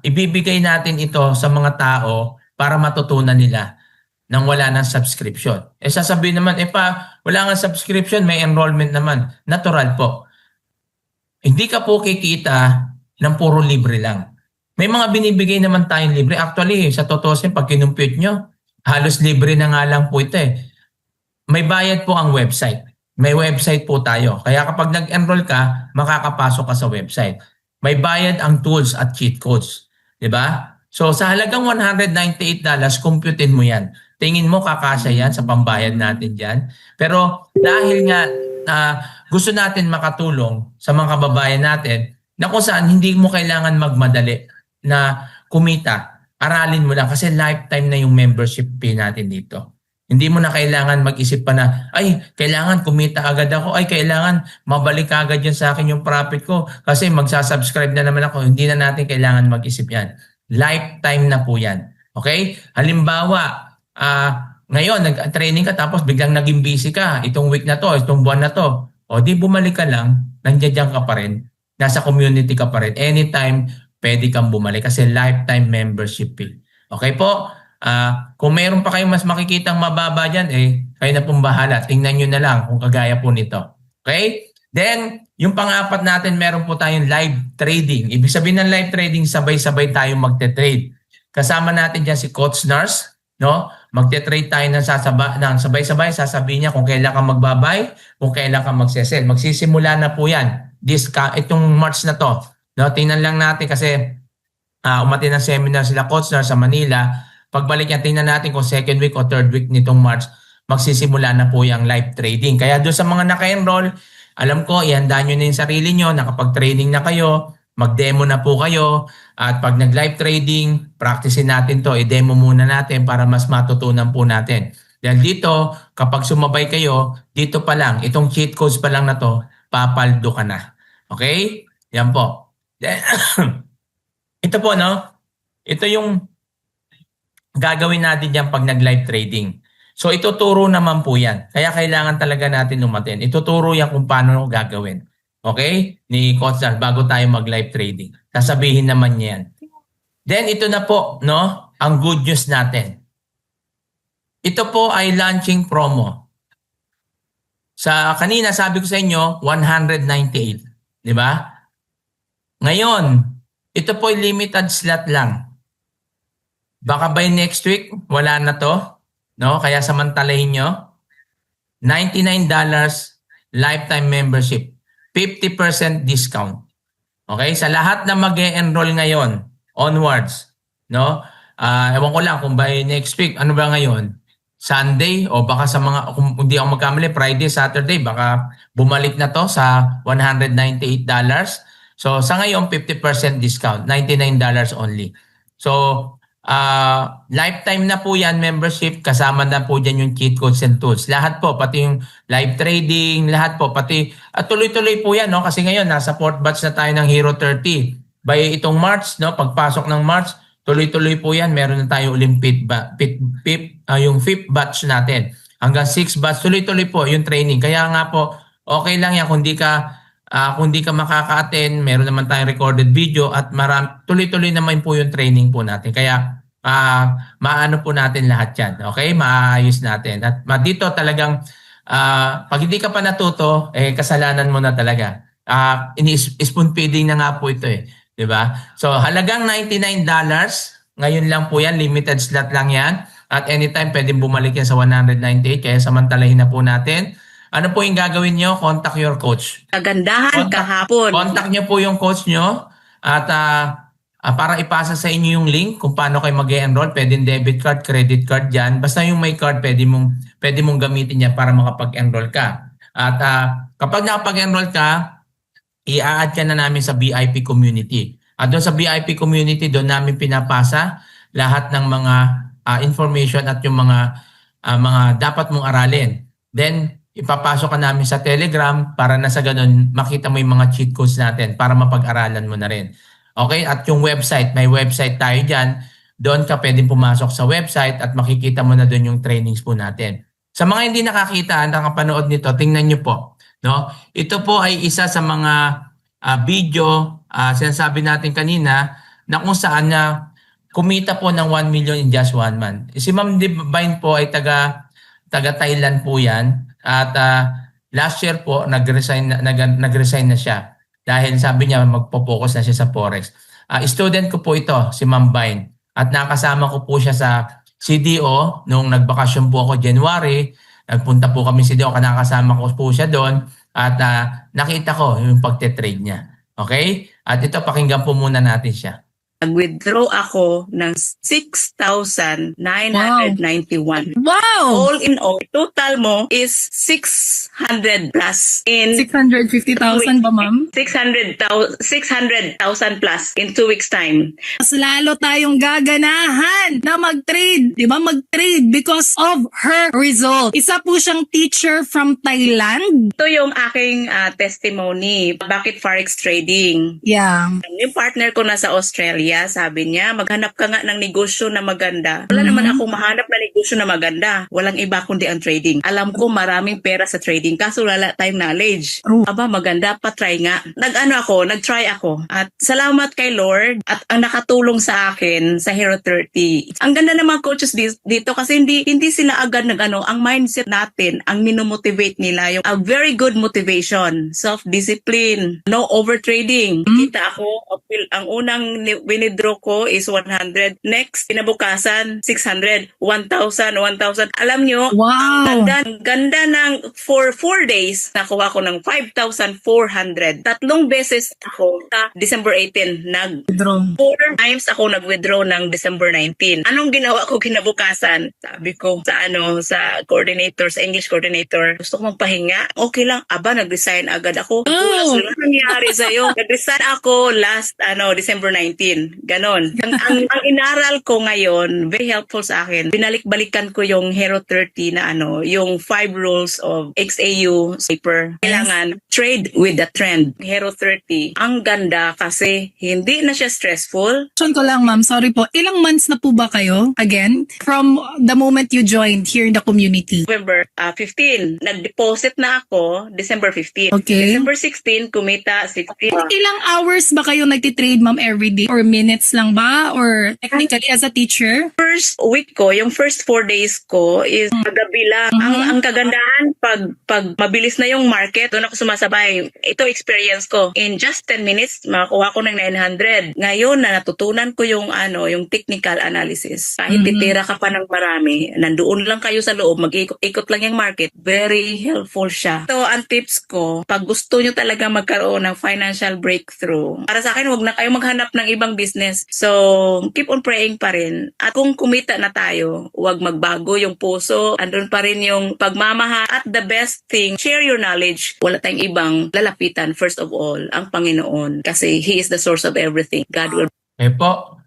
[SPEAKER 1] ibibigay natin ito sa mga tao para matutunan nila nang wala ng subscription. Sasabihin naman, wala nga subscription, may enrollment naman. Natural po. Hindi ka po kikita ng puro libre lang. May mga binibigay naman tayong libre. Actually, sa totoo pag kinumpute nyo, halos libre na nga lang po ito eh. May bayad po ang website. May website po tayo. Kaya kapag nag-enroll ka, makakapasok ka sa website. May bayad ang tools at cheat codes. Diba? So sa halagang $198, computein mo yan. Tingin mo kakasya yan sa pambayad natin dyan. Pero dahil nga gusto natin makatulong sa mga kababayan natin, na kung saan hindi mo kailangan magmadali na kumita. Aralin mo lang kasi lifetime na yung membership fee natin dito. Hindi mo na kailangan mag-isip pa na, ay, kailangan kumita agad ako. Ay, kailangan mabalik agad yan sa akin yung profit ko. Kasi magsasubscribe na naman ako. Hindi na natin kailangan mag-isip yan. Lifetime na po yan. Okay? Halimbawa, ngayon, nag-training ka tapos biglang naging busy ka. Itong week na to, itong buwan na to. O di bumalik ka lang, nandiyan ka pa rin. Nasa community ka pa rin. Anytime, pwede kang bumalik kasi lifetime membership fee. Okay po? Kung meron pa kayong mas makikitang mababa dyan, kayo na pong bahala. Tingnan nyo na lang kung kagaya po nito. Okay? Then, yung pang-apat natin, meron po tayong live trading. Ibig sabihin ng live trading, sabay-sabay tayong magte-trade. Kasama natin dyan si Coach Nars. No? Magte-trade tayo ng sabay-sabay. Sasabihin niya kung kailan ka magbabay, kung kailan ka magsesell. Magsisimula na po yan. Itong March na to. No? Tingnan lang natin kasi umatin ng seminar sila Coach Nars sa Manila. Pagbalik niya, tingnan natin kung second week o third week nitong March, magsisimula na po yung live trading. Kaya doon sa mga naka-enroll, alam ko, ihanda nyo na yung sarili nyo, nakapag-trading na kayo, mag-demo na po kayo, at pag nag-live trading, practicein natin to, i-demo muna natin para mas matutunan po natin. Dahil dito, kapag sumabay kayo, dito pa lang, itong cheat codes pa lang na to, papaldo ka na. Okay? Yan po. Then, ito po, no? Ito yung gagawin natin yan pag nag-live trading. So ituturo naman po yan. Kaya kailangan talaga natin umaten. Ituturo yan kung paano gagawin. Okay? Ni Coach Sal, bago tayo mag-live trading. Sasabihin naman niya yan. Then ito na po, no? Ang good news natin. Ito po ay launching promo. Sa kanina sabi ko sa inyo, 198. Di ba? Ngayon, ito po ay limited slot lang. Baka by next week, wala na to. No? Kaya samantalahin nyo. $99 lifetime membership. 50% discount. Okay? Sa lahat na mag-e-enroll ngayon, onwards. No? Ewan ko lang kung by next week, ano ba ngayon? Sunday o baka sa mga, kung hindi ako magkamali, Friday, Saturday, baka bumalik na to sa $198. So sa ngayon, 50% discount, $99 only. So lifetime na po yan membership, kasama na po dyan yung cheat codes and tools. Lahat po, pati yung live trading, lahat po, pati tuloy-tuloy po yan, no? Kasi ngayon, nasa 4th batch na tayo ng Hero 30. By itong March, no? Pagpasok ng March, tuloy-tuloy po yan. Meron na tayo uling yung 5th batch natin. Hanggang 6th batch, tuloy-tuloy po yung training. Kaya nga po, okay lang yan kung di ka makaka-attend, meron naman tayong recorded video at tuloy-tuloy naman po yung training po natin. Kaya maano po natin lahat yan. Okay? Maayos natin. At dito talagang pag hindi ka pa natuto, kasalanan mo na talaga. Spoon feeding na nga po ito eh. 'Di ba? So halagang $99, ngayon lang po yan, limited slot lang yan. At anytime pwedeng bumalik yan sa 198, kaya samantalahin na po natin. Ano po yung gagawin nyo? Contact your coach.
[SPEAKER 3] Kagandahan kahapon.
[SPEAKER 1] Contact nyo po yung coach nyo at para ipasa sa inyo yung link kung paano kayo mag-enroll. Pwedeng debit card, credit card dyan. Basta yung may card, pwede mong gamitin yan para makapag-enroll ka. At kapag nakapag-enroll ka, i-add ka na namin sa VIP community. At doon sa VIP community, doon namin pinapasa lahat ng mga information at yung mga dapat mong aralin. Then, ipapasok ka namin sa Telegram para na sa ganun makita mo yung mga cheat codes natin para mapag-aralan mo na rin. Okay? At yung website, may website tayo dyan. Doon ka pwedeng pumasok sa website at makikita mo na doon yung trainings po natin. Sa mga hindi nakakita, nakapanood nito, tingnan nyo po. No? Ito po ay isa sa mga video, sinasabi natin kanina, na kung saan kumita po ng 1 million in just 1 month. Si Ma'am Divine po ay taga Thailand po yan. At last year po, nag-resign na siya. Dahil sabi niya, magpo-focus na siya sa Forex. Student ko po ito, si Ma'am Vine. At nakasama ko po siya sa CDO nung nagbakasyon po ako January. Nagpunta po kami sa CDO, nakasama ko po siya doon. At nakita ko yung pagte-trade niya. Okay? At ito, pakinggan po muna natin siya.
[SPEAKER 3] Nag-withdraw ako ng 6,991.
[SPEAKER 4] Wow!
[SPEAKER 3] All in all, total mo is 600 plus in
[SPEAKER 4] 650,000 ba, ma'am?
[SPEAKER 3] 600,000 plus in 2 weeks time.
[SPEAKER 4] Mas lalo tayong gaganahan na mag-trade. Di ba? Mag-trade because of her result. Isa po siyang teacher from Thailand.
[SPEAKER 3] Ito yung aking testimony. Bakit Forex trading?
[SPEAKER 4] Yeah.
[SPEAKER 3] Yung partner ko na sa Australia, sabi niya, maghanap ka nga ng negosyo na maganda. Wala naman akong mahanap na negosyo na maganda. Walang iba kundi ang trading. Alam ko maraming pera sa trading, kaso wala tayong knowledge. Aba, maganda pa, try nga. Nag-try ako. At salamat kay Lord at ang nakatulong sa akin sa Hero 30. Ang ganda ng mga coaches dito kasi hindi sila agad ang mindset natin, ang minomotivate nila, yung a very good motivation, self-discipline, no overtrading. Kita ako, ang unang withdraw ko is 100. Next, kinabukasan, 600, 1,000, 1,000. Alam nyo,
[SPEAKER 4] Wow!
[SPEAKER 3] ang ganda ng for 4 days, nakuha ko ng 5,400. 3 beses ako sa December 18
[SPEAKER 4] Withdraw.
[SPEAKER 3] 4 times ako nag-withdraw ng December 19. Anong ginawa ko kinabukasan? Sabi ko sa coordinator, sa English coordinator, gusto ko magpahinga. Okay lang. Aba, nag-resign agad ako. Ano nangyari sa'yo? Nag-resign ako last December 19. natin. Ganon. Ang inaral ko ngayon, very helpful sa akin. Binalik-balikan ko yung Hero 30 na yung 5 rules of XAU paper. Kailangan trade with the trend. Hero 30. Ang ganda kasi hindi na siya stressful.
[SPEAKER 4] Question ko lang, ma'am. Sorry po. Ilang months na po ba kayo, again, from the moment you joined here in the community?
[SPEAKER 3] November 15. Nag-deposit na ako December 15.
[SPEAKER 4] Okay.
[SPEAKER 3] December 16, kumita 16.
[SPEAKER 4] Ilang hours ba kayo nagtitrade, ma'am, every day? Or minutes lang ba? Or technically as a teacher?
[SPEAKER 3] First week ko, yung first 4 days ko is magabi lang. Ang kagandahan, pag mabilis na yung market, doon ako sumasabay. Ito experience ko. In just 10 minutes, makakuha ko ng 900. Ngayon na natutunan ko yung yung technical analysis. Kahit titira ka pa ng marami, nandoon lang kayo sa loob, mag-ikot lang yung market. Very helpful siya. So, ang tips ko, pag gusto nyo talaga magkaroon ng financial breakthrough, para sa akin, huwag na kayo maghanap ng ibang business. So, keep on praying pa rin. At kung kumita na tayo, huwag magbago yung puso. Andun pa rin yung pagmamahal. At the best thing, share your knowledge. Wala tayong ibang lalapitan, first of all, ang Panginoon. Kasi He is the source of everything. God will.
[SPEAKER 1] Po.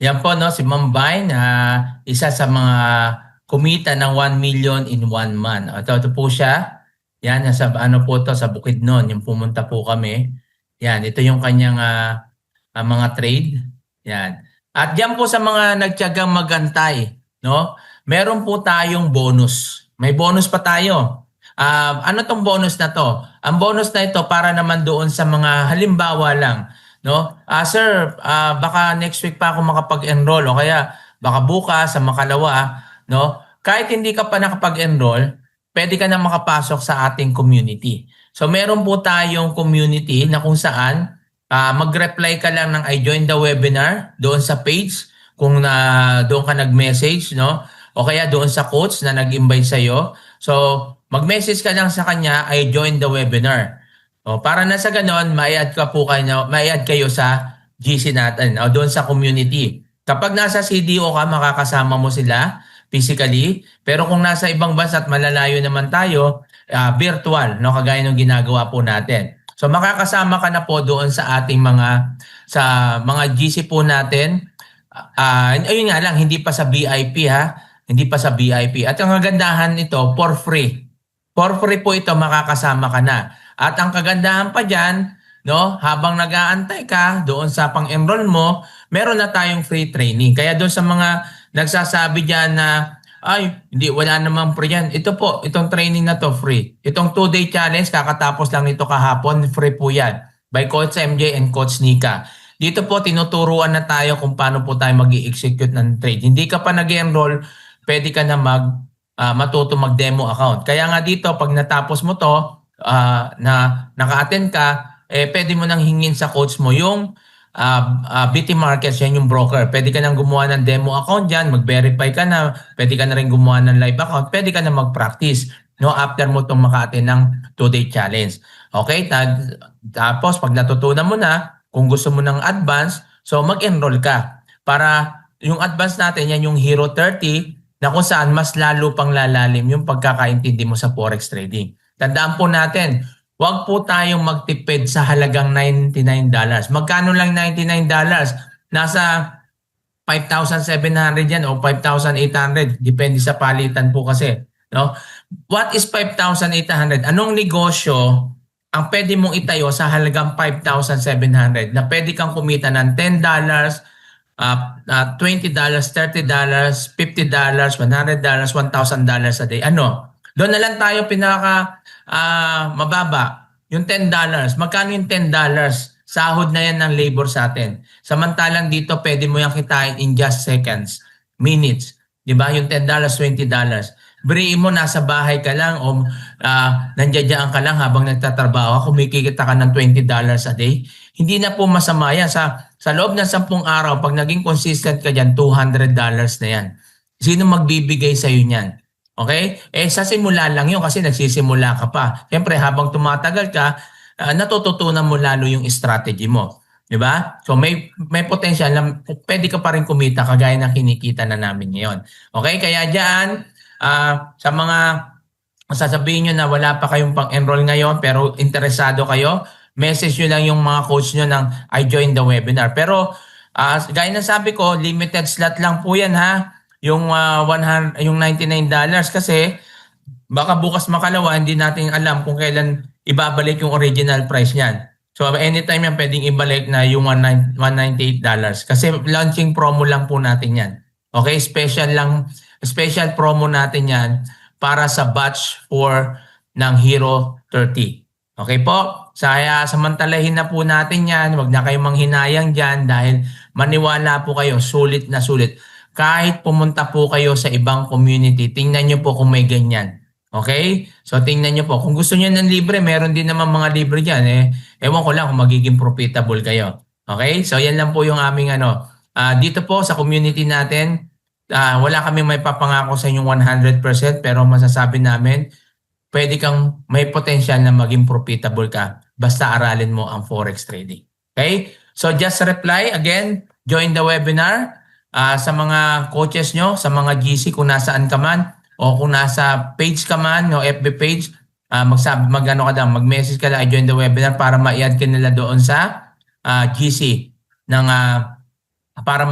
[SPEAKER 1] Yan po, no, si Ma'am Bay na isa sa mga kumita ng 1 million in 1 month. Ito po siya. Yan, nasa po to, sa Bukidnon. Yung pumunta po kami. Yan, ito yung kanyang mga trade. Yan. At yan po sa mga nagtiyagang magantay, no? Meron po tayong bonus. May bonus pa tayo. Ano tong bonus na to? Ang bonus na ito para naman doon sa mga halimbawa lang, no? Sir, baka next week pa ako makapag-enroll o kaya baka bukas sa Makalawa, no? Kahit hindi ka pa nakapag-enroll, pwede ka na makapasok sa ating community. So meron po tayong community na kung saan mag-reply ka lang ng I joined the webinar doon sa page kung doon ka nag-message, no? O kaya doon sa coach na nag-invite sa'yo. So mag-message ka lang sa kanya, I joined the webinar. O, para na sa ganon, may-add kayo sa GC natin o doon sa community. Kapag nasa CDO ka, makakasama mo sila physically. Pero kung nasa ibang bansa at malalayo naman tayo, virtual, no, kagaya ng ginagawa po natin. So makakasama ka na po doon sa ating mga GC po natin. Ayun nga lang, hindi pa sa VIP ha. Hindi pa sa VIP. At ang kagandahan nito, for free. For free po ito, makakasama ka na. At ang kagandahan pa dyan, no, habang nag-aantay ka doon sa pang-enroll mo, meron na tayong free training. Kaya doon sa mga nagsasabi dyan na, ay, hindi, wala namang free yan. Ito po, itong training na to free. Itong 2-day challenge, kakatapos lang nito kahapon, free po yan. By Coach MJ and Coach Nika. Dito po, tinuturuan na tayo kung paano po tayo mag-i-execute ng trade. Hindi ka pa nag-enroll, pwede ka na matuto mag-demo account. Kaya nga dito, pag natapos mo to, na naka-attend ka, pwede mo nang hingin sa coach mo yung BT Markets, yan yung broker. Pwede ka nang gumawa ng demo account dyan, mag-verify ka na, pwede ka na rin gumawa ng live account, pwede ka na mag-practice, no, after mo itong maka-attend ng 2-day challenge. Okay? Tapos, pag natutunan mo na, kung gusto mo ng advance, so mag-enroll ka. Para yung advance natin, yan yung Hero 30, na kung saan mas lalo pang lalalim yung pagkakaintindi mo sa forex trading. Tandaan po natin, huwag po tayong magtipid sa halagang $99. Magkano lang $99? Nasa 5,700 yan o 5,800. Depende sa palitan po kasi. No? What is 5,800? Anong negosyo ang pwede mong itayo sa halagang 5,700 na pwede kang kumita ng $10, $20, $30, $50, $100, $1,000 a day. Ano? Doon na lang tayo pinaka mababa. Yung $10. Magkano yung $10? Sahod na yan ng labor sa atin. Samantalang dito, pwede mo yung kitain in just seconds, minutes. Diba? Yung $10, $20. Biriin mo, nasa bahay ka lang o nandiyadyaan ka lang habang nagtatrabaho, kumikita ka ng $20 a day. Hindi na po masama yan. Sa loob ng 10 araw, pag naging consistent ka dyan, $200 na yan. Sino magbibigay sa'yo niyan? Okay? Sa simula lang yun kasi nagsisimula ka pa. Siyempre, habang tumatagal ka, natututunan mo lalo yung strategy mo. Diba? So may potential na pwede ka pa rin kumita kagaya ng kinikita na namin ngayon. Okay? Kaya dyan, sa mga sasabihin nyo na wala pa kayong pang-enroll ngayon pero interesado kayo, message nyo lang yung mga coach nyo ng I joined the webinar. Pero Gaya ng sabi ko, limited slot lang po yan ha. Yung, 100, yung $99 kasi baka bukas makalawa, hindi natin alam kung kailan ibabalik yung original price niyan. So anytime yan pwedeng ibalik na yung $198 kasi launching promo lang po natin yan. Okay, special promo natin yan para sa batch 4 ng Hero 30. Okay po? Samantalahin na po natin yan. Huwag na kayong manghinayang dyan dahil maniwala po kayo, sulit na sulit. Kahit pumunta po kayo sa ibang community, tingnan nyo po kung may ganyan. Okay? So tingnan nyo po. Kung gusto nyo ng libre, meron din naman mga libre dyan. Ewan ko lang kung magiging profitable kayo. Okay? So yan lang po yung aming dito po sa community natin, wala kami may papangako sa inyong 100% pero masasabi namin, pwede kang may potential na maging profitable ka basta aralin mo ang forex trading. Okay? So just reply again, join the webinar sa mga coaches nyo, sa mga GC kung nasaan ka man o kung nasa page ka man o FB page, mag-message ka lang, join the webinar para ma-add ka nila doon sa GC ng para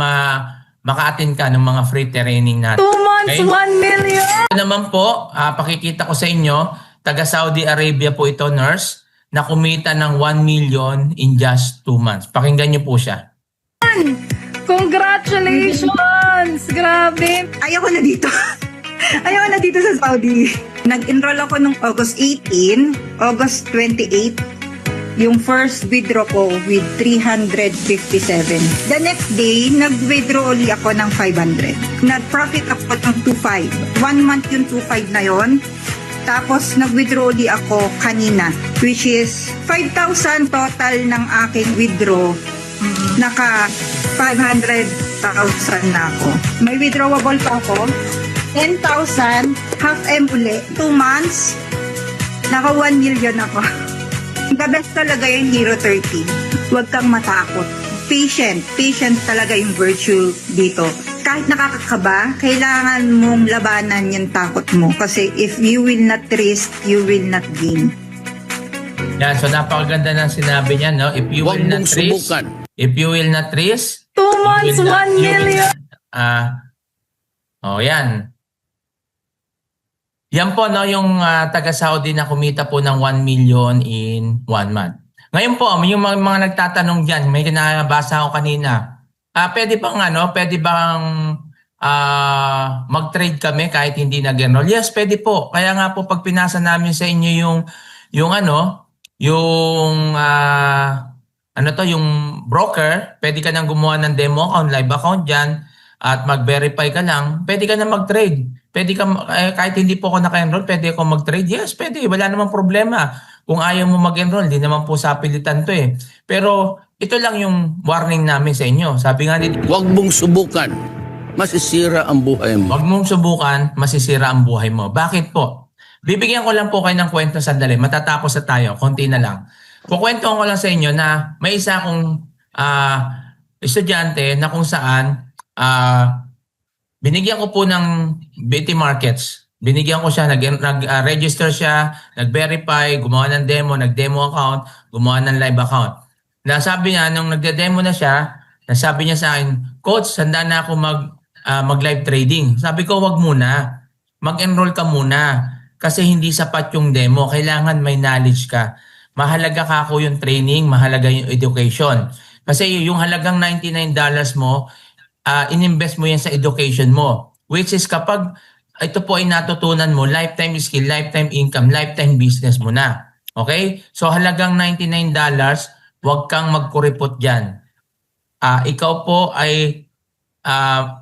[SPEAKER 1] maka-attend ka ng mga free training natin.
[SPEAKER 4] 2 months,
[SPEAKER 1] Okay?
[SPEAKER 4] 1 million!
[SPEAKER 1] Ito naman po, pakikita ko sa inyo, taga Saudi Arabia po ito, nurse, na kumita ng 1 million in just 2 months. Pakinggan niyo po siya.
[SPEAKER 4] Congratulations! Grabe!
[SPEAKER 5] Ayaw ko na dito. Ayaw ko na dito sa Saudi. Nag-enroll ako nung August 18, August 28, yung first withdraw ko with 357. The next day, nag-withdraw ulit ako ng 500. Nag-profit ako ng 2.5. 1 month yung 2.5 na yon. Tapos, nag-withdraw ulit ako kanina, which is 5,000 total ng aking withdraw. Naka 500,000 na ako. May withdrawable pa ako. 10,000, half M uli. 2 months, naka 1 million ako. The best talaga yung Hero 30. Huwag kang matakot. Patient. Patient talaga yung virtue dito. Kahit nakakakaba, kailangan mong labanan yung takot mo. Kasi if you will not risk, you will not gain.
[SPEAKER 1] Yan, so napakaganda ng sinabi niya, no? If you will not risk, if you will not risk,
[SPEAKER 4] 2 months, 1 million!
[SPEAKER 1] Yan. Yan po, no, yung taga-Saudi na kumita po ng 1 million in 1 month. Ngayon po, yung mga nagtatanong dyan, may kinabasa ako kanina. Pwede bang mag-trade kami kahit hindi nag-enroll? Yes, pwede po. Kaya nga po, pag pinasa namin sa inyo yung broker, pwede ka nang gumawa ng demo account, live account dyan, at mag-verify ka lang, pwede ka na mag-trade. Pwede ka, kahit hindi po ako naka-enroll, pwede ako mag-trade. Yes, pwede. Wala namang problema. Kung ayaw mo mag-enroll, di naman po sa pilitan to eh. Pero ito lang yung warning namin sa inyo. Sabi nga nito,
[SPEAKER 6] Huwag mong subukan. Masisira ang buhay mo.
[SPEAKER 1] huwag mong subukan, masisira ang buhay mo. Bakit po? Bibigyan ko lang po kayo ng kwento sandali. Matatapos na tayo. Konti na lang. Kukwento ko lang sa inyo na may isa akong estudyante na kung saan binigyan ko po ng BT Markets. Binigyan ko siya, nag-register siya, nag-verify, gumawa ng demo, nag-demo account, gumawa ng live account. Nasabi niya, nung nagde-demo na siya, nasabi niya sa akin, Coach, handa na ako mag-live trading. Sabi ko, wag muna. Mag-enroll ka muna. Kasi hindi sapat yung demo. Kailangan may knowledge ka. Mahalaga ka ako yung training, mahalaga yung education. Kasi yung halagang $99 mo, in-invest mo yan sa education mo. Which is kapag ito po ay natutunan mo, lifetime skill, lifetime income, lifetime business mo na. Okay? So halagang $99, huwag kang magkuripot dyan. Ikaw po ay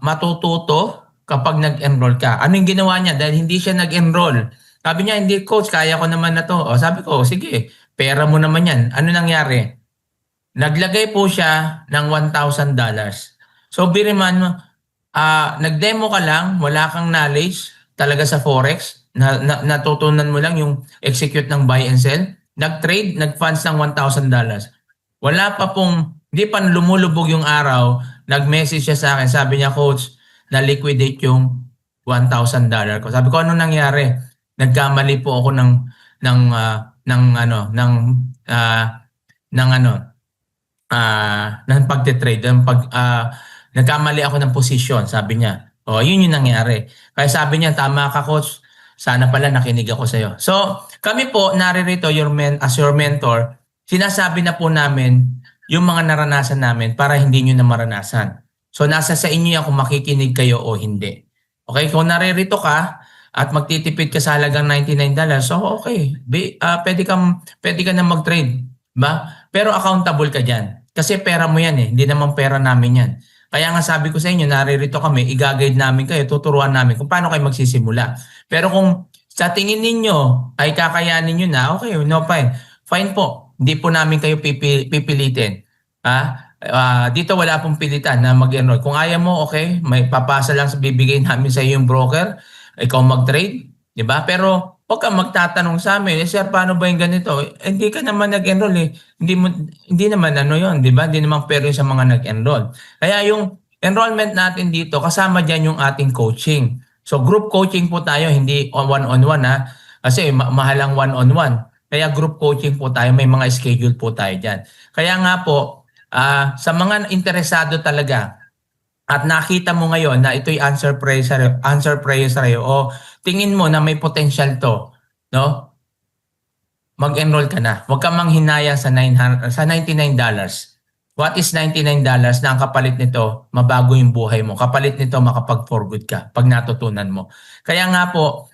[SPEAKER 1] matututo kapag nag-enroll ka. Anong ginawa niya? Dahil hindi siya nag-enroll. Sabi niya, hindi coach, kaya ko naman na to. Sabi ko, sige, pera mo naman yan. Ano nangyari? Naglagay po siya ng $1,000. So biriman, nag-demo ka lang, wala kang knowledge talaga sa forex, natutunan mo lang yung execute ng buy and sell, nag-trade, nag-funds ng $1,000. Wala pa pong, hindi pa lumulubog yung araw, nag-message siya sa akin, sabi niya, Coach, na-liquidate yung $1,000 ko. Sabi ko, ano nangyari? Nagkamali po ako ng pagte-trade, nagkamali ako ng posisyon, sabi niya. O, yun yung nangyari. Kaya sabi niya, tama ka coach, sana pala nakinig ako sa'yo. So, kami po, naririto as your mentor, sinasabi na po namin yung mga naranasan namin para hindi nyo na maranasan. So, nasa sa inyo yan kung makikinig kayo o hindi. Okay, kung naririto ka at magtitipid ka sa halagang $99, so okay, pwede ka na mag-trade. Ba? Pero accountable ka dyan. Kasi pera mo yan hindi naman pera namin yan. Kaya nga sabi ko sa inyo, naririto kami, i-guide namin kayo, tuturuan namin kung paano kayo magsisimula. Pero kung sa tingin ninyo ay kakayanin nyo na, okay, no, fine. Fine po, hindi po namin kayo pipilitin. Dito wala pong pilitan na mag-enroll. Kung ayaw mo, okay, may papasa lang sa bibigay namin sa iyo yung broker, ikaw mag-trade, di ba? Pero huwag kang magtatanong sa amin, sir, paano ba yung ganito? Hindi ka naman nag-enroll Hindi naman yon, di ba? Hindi naman pero sa mga nag-enroll. Kaya yung enrollment natin dito, kasama dyan yung ating coaching. So group coaching po tayo, hindi one-on-one Kasi mahalang one-on-one. Kaya group coaching po tayo, may mga schedule po tayo dyan. Kaya nga po, sa mga interesado talaga, at nakita mo ngayon na ito'y answer prayer sa'yo o tingin mo na may potential to, no? Mag-enroll ka na. Huwag ka manghinayang sa $99. What is $99 na ang kapalit nito, mabago yung buhay mo. Kapalit nito, makapag-for good ka pag natutunan mo. Kaya nga po,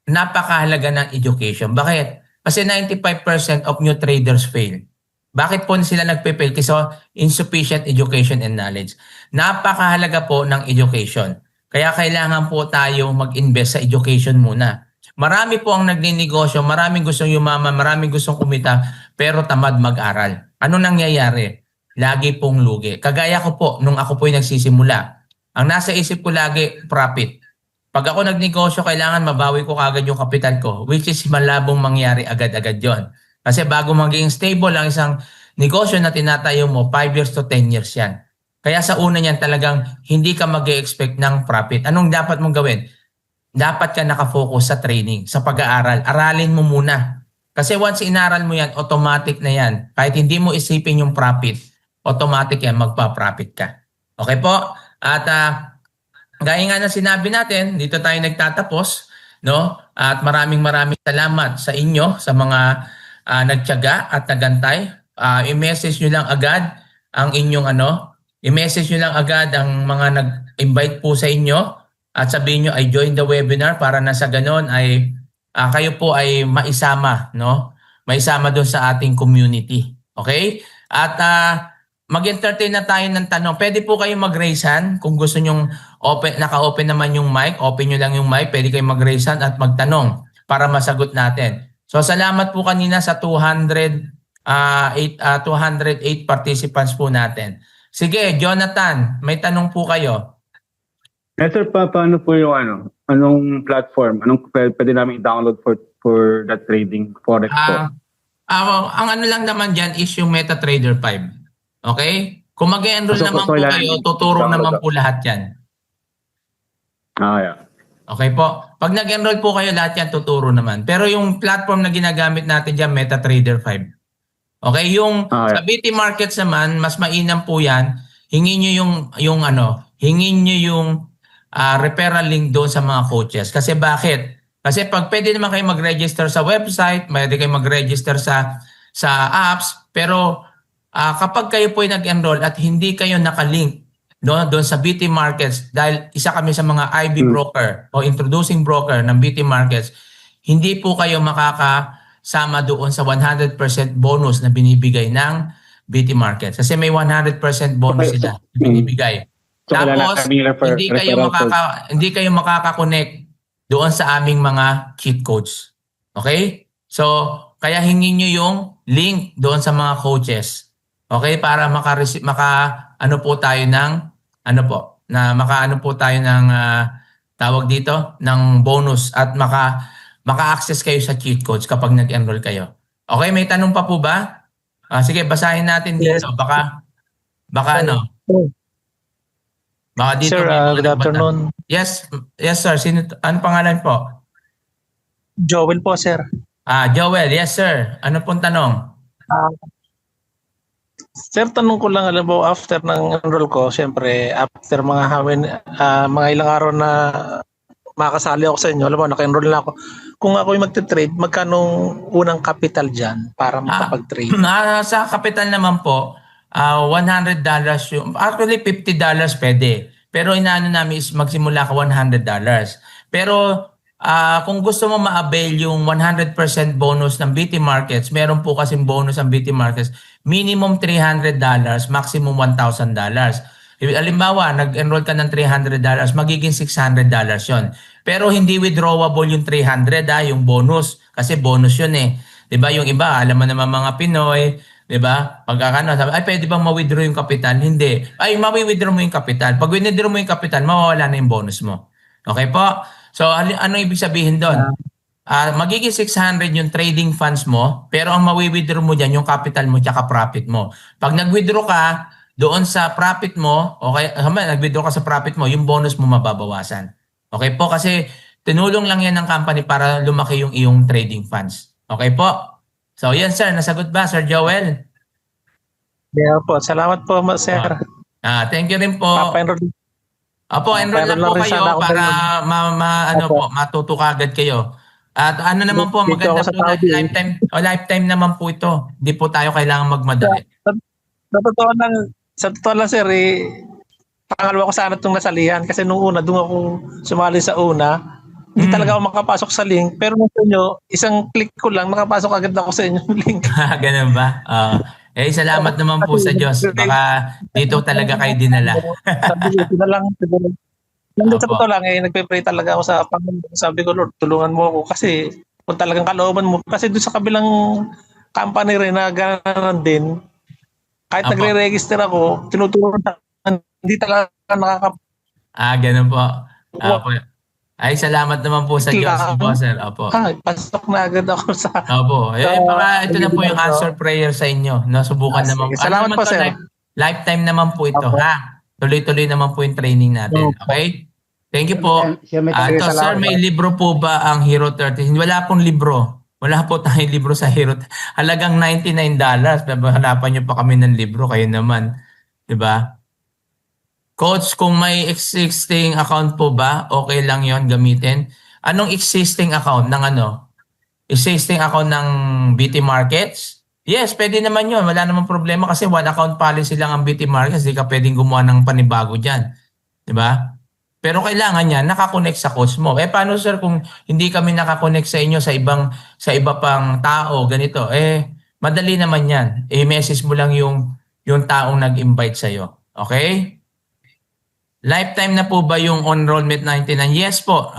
[SPEAKER 1] napakahalaga ng education. Bakit? Kasi 95% of new traders fail. Bakit po sila nagpe-fail? Kasi insufficient education and knowledge. Napakahalaga po ng education. Kaya kailangan po tayo mag-invest sa education muna. Marami po ang nagninegosyo, maraming gustong yumaman, maraming gustong kumita, pero tamad mag-aral. Ano nangyayari? Lagi pong lugi. Kagaya ko po, nung ako po'y nagsisimula, ang nasa isip ko lagi, profit. Pag ako nagnegosyo, kailangan mabawi ko kagad yung kapital ko, which is malabong mangyari agad-agad yon. Kasi bago maging stable ang isang negosyo na tinatayo mo, 5 years to 10 years yan. Kaya sa una niyan talagang hindi ka mag-expect ng profit. Anong dapat mong gawin? Dapat ka nakafocus sa training, sa pag-aaral. Aralin mo muna. Kasi once inaral mo yan, automatic na yan. Kahit hindi mo isipin yung profit, automatic yan, magpa-profit ka. Okay po? At gaya nga na sinabi natin, dito tayo nagtatapos, no? At maraming salamat sa inyo, sa mga nagtiyaga at nagantay. I-message nyo lang agad ang inyong i-message nyo lang agad ang mga nag-invite po sa inyo at sabihin nyo I join the webinar para na sa ganon ay kayo po ay maisama, no? Maisama doon sa ating community. Okay? At mag-entertain na tayo ng tanong. Pwede po kayong mag-raise hand kung gusto nyong naka-open naman yung mic, open nyo lang yung mic, pwede kayong mag-raise hand at magtanong para masagot natin. So salamat po kanina sa 208 participants po natin. Sige, Jonathan, may tanong po kayo.
[SPEAKER 7] Yes, sir, paano po yung anong platform? Anong pwede namin i-download for that trading forex po?
[SPEAKER 1] Ang lang naman dyan is yung MetaTrader 5. Okay? Kung mag-enroll naman po kayo, tuturo naman po lahat yan.
[SPEAKER 7] Yeah.
[SPEAKER 1] Okay po. Pag nag-enroll po kayo, lahat yan tuturo naman. Pero yung platform na ginagamit natin dyan, MetaTrader 5. Okay? Yung sa BT Markets naman, mas mainam po yan. Hingin nyo hingin nyo yung referral link doon sa mga coaches. Kasi bakit? Kasi pag pwede naman kayo mag-register sa website, pwede kayo mag-register sa apps, pero kapag kayo po ay nag-enroll at hindi kayo nakalink doon sa BT Markets, dahil isa kami sa mga IB broker o introducing broker ng BT Markets, hindi po kayo makakasama doon sa 100% bonus na binibigay ng BT Markets. Kasi may 100% bonus sila na binibigay.
[SPEAKER 7] So,
[SPEAKER 1] tapos, hindi kayo makaka-connect doon sa aming mga cheat codes. Okay? So, kaya hingin nyo yung link doon sa mga coaches. Okay? Para po tayo ng tawag dito ng bonus at maka-access kayo sa cheat codes kapag nag-enroll kayo. Okay, may tanong pa po ba? Sige, basahin natin dito.
[SPEAKER 8] Yes.
[SPEAKER 1] Baka dito.
[SPEAKER 8] Sir, good afternoon.
[SPEAKER 1] Yes, sir. Ano pangalan po?
[SPEAKER 8] Joel po, sir.
[SPEAKER 1] Joel, yes sir. Ano pong tanong?
[SPEAKER 8] Sir, tanong ko lang, alam mo, after ng enroll ko, syempre, after mga ilang araw na makakasali ako sa inyo, alam mo, naka-enroll na ako. Kung ako yung magte-trade, magkano unang capital dyan para makapag-trade?
[SPEAKER 1] Sa kapital naman po, $100 yung, actually $50 pwede. Pero inaano namin is magsimula ka $100. Pero kung gusto mo ma-avail yung 100% bonus ng BT Markets, meron po kasing bonus ang BT Markets, minimum $300, maximum $1,000. Halimbawa, nag-enroll ka ng $300, magiging $600 yon. Pero hindi withdrawable yung 300 yung bonus. Kasi bonus yun eh. 'Di ba? Yung iba, alam mo naman mga Pinoy, 'di ba? Pagkakano, sabi, ay pwede bang ma-withdraw yung kapital? Hindi. Ay, ma-withdraw mo yung kapital. Pag withdraw mo yung kapital, mawawala na yung bonus mo. Okay po? So, ano ibig sabihin doon? Magiging 600 yung trading funds mo, pero ang mawi-withdraw mo dyan, yung capital mo tsaka profit mo. Pag nag-withdraw ka doon sa profit mo, okay, nag-withdraw ka sa profit mo, yung bonus mo mababawasan. Okay po? Kasi tinulong lang yan ng company para lumaki yung iyong trading funds. Okay po? So, yan sir. Nasagot ba, Sir Joel?
[SPEAKER 8] Yeah po. Salamat po, sir.
[SPEAKER 1] Thank you rin po.
[SPEAKER 8] Papa-enroll.
[SPEAKER 1] Opo, enroll
[SPEAKER 8] Pero
[SPEAKER 1] lang
[SPEAKER 8] lang
[SPEAKER 1] po
[SPEAKER 8] rin
[SPEAKER 1] kayo
[SPEAKER 8] sana ako
[SPEAKER 1] para
[SPEAKER 8] Opo.
[SPEAKER 1] matuto kagad kayo. At ano naman po,
[SPEAKER 8] Dito
[SPEAKER 1] maganda
[SPEAKER 8] ako sa
[SPEAKER 1] po na
[SPEAKER 8] Saudi.
[SPEAKER 1] lifetime naman po ito. Hindi po tayo kailangan magmadali.
[SPEAKER 8] Sa totoo lang, sir, pangalawa ko sana itong nasalihan kasi nung una, doon ako sumali sa una, hindi talaga ako makapasok sa link. Pero nung sa inyo, isang click ko lang, makapasok agad ako sa inyong link.
[SPEAKER 1] Ganun ba? Salamat naman po sa Diyos. Baka dito talaga kayo dinala.
[SPEAKER 8] Sabi ko, lang. Hindi sa
[SPEAKER 1] Opo.
[SPEAKER 8] totoo lang, nagpe-pray talaga ako sa Panginoon. Sabi ko, Lord, tulungan mo ako kasi kung talagang kalooban mo. Kasi doon sa kabilang company rin na gano'n din, kahit
[SPEAKER 1] Opo.
[SPEAKER 8] nagre-register ako, tinutulungan na, hindi talaga
[SPEAKER 1] Ganun po. Opo. Ay, salamat naman po sa Diyos. Opo, sir. Opo.
[SPEAKER 8] pasok na agad ako sa...
[SPEAKER 1] Opo. Baka ito na po yung answer prayer sa inyo. Subukan naman.
[SPEAKER 8] Sige. Salamat
[SPEAKER 1] naman
[SPEAKER 8] po,
[SPEAKER 1] to,
[SPEAKER 8] sir.
[SPEAKER 1] Lifetime naman po ito,
[SPEAKER 8] Opo.
[SPEAKER 1] ha? Tuloy-tuloy naman po yung training natin.
[SPEAKER 8] Opo.
[SPEAKER 1] Okay? Thank you po. Ito, sir, may libro po ba ang Hero 30? Wala pong libro. Wala po tayong libro sa Hero. Halagang $99. Hanapan nyo pa kami ng libro. Kayo naman. 'Di ba? Coach, kung may existing account po ba, okay lang yon gamitin. Anong existing account ng ano? Existing account ng BT Markets? Yes, pwede naman yon. Wala namang problema kasi one account policy lang ang BT Markets. Hindi ka pwedeng gumawa ng panibago dyan. Diba? Pero kailangan yan, nakakonect sa coach mo. Paano sir kung hindi kami nakakonect sa inyo sa iba pang tao, ganito? Madali naman yan. I-message mo lang yung taong nag-invite sa'yo. Okay? Lifetime na po ba yung enrollment 99? Yes po.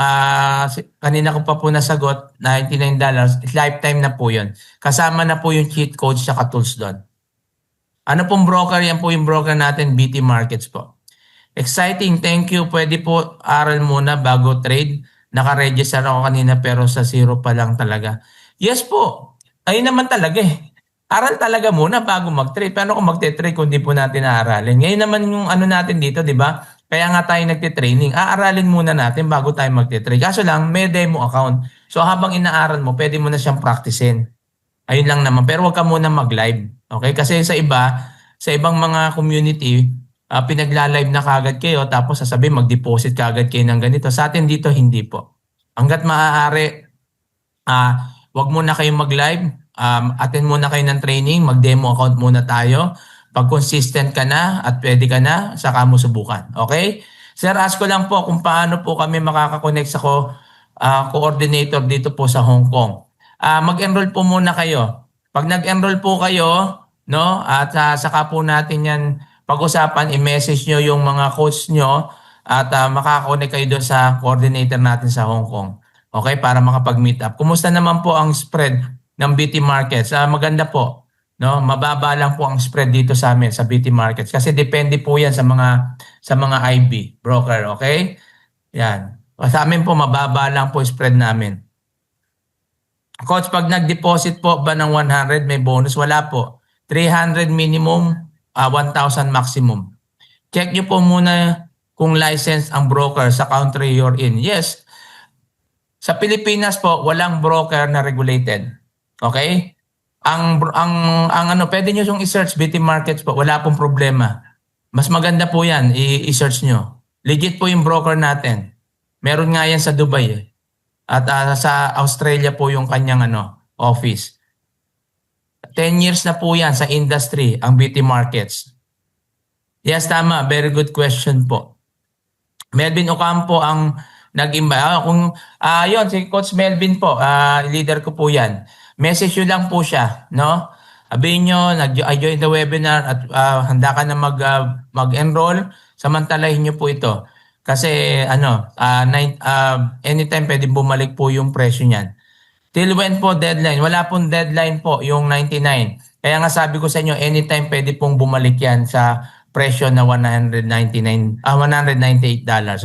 [SPEAKER 1] Kanina ko pa po nasagot, $99. Lifetime na po yun. Kasama na po yung cheat codes sa tools doon. Ano pong broker? Yan po yung broker natin, BT Markets po. Exciting. Thank you. Pwede po aral muna bago trade. Naka-register ako kanina pero sa zero pa lang talaga. Yes po. Ayun naman talaga eh. Aral talaga muna bago mag-trade. Paano kung magte-trade kung di po natin aaralin? Ngayon naman yung ano natin dito, di ba? Kaya nga tayo nagte-training. Aaralin muna natin bago tayo magte-trade. Kaso lang, may demo account. So habang inaaral mo, pwede mo na siyang practicein. Ayun lang naman. Pero huwag ka muna mag-live. Okay? Kasi sa ibang mga community, pinagla-live na kagad kayo tapos sasabihin mag-deposit kagad kayo ng ganito. Sa atin dito, hindi po. Hanggat maaari, huwag muna kayong mag-live. Attend muna kayo ng training. Mag-demo account muna tayo. Pag consistent ka na at pwede ka na, saka mo subukan. Okay? Sir, ask ko lang po kung paano po kami makakakonect sa coordinator dito po sa Hong Kong. Mag-enroll po muna kayo. Pag nag-enroll po kayo, no, at saka po natin yan pag-usapan, i-message nyo yung mga coach nyo at makakakonect kayo doon sa coordinator natin sa Hong Kong. Okay? Para makapag-meet up. Kumusta naman po ang spread ng BT Markets? Maganda po. No, mababa lang po ang spread dito sa amin sa BT Markets kasi depende po 'yan sa mga IB broker, okay? Yan. Sa amin po mababa lang po spread namin. Coach, pag nag-deposit po ba ng 100 may bonus? Wala po. 300 minimum, 1,000 maximum. Check nyo po muna kung license ang broker sa country you're in. Yes. Sa Pilipinas po, walang broker na regulated. Okay? ang ano, pwede nyo yung i-search BT Markets po. Wala pong problema. Mas maganda po yan, i-search nyo. Legit po yung broker natin. Meron nga yan sa Dubai eh. At sa Australia po yung kanyang office. 10 years na po yan sa industry, ang BT Markets. Yes, tama. Very good question po. Melvin Ocampo ang nag-imbay. Yun, si Coach Melvin po, leader ko po yan. Message nyo lang po siya, no? Sabihin nyo, I joined the webinar at handa ka na mag-enroll. Samantalahin nyo po ito. Kasi anytime pwede bumalik po yung presyo niyan. Till when po deadline? Wala pong deadline po yung 99. Kaya nga sabi ko sa inyo, anytime pwede pong bumalik yan sa presyo na $198.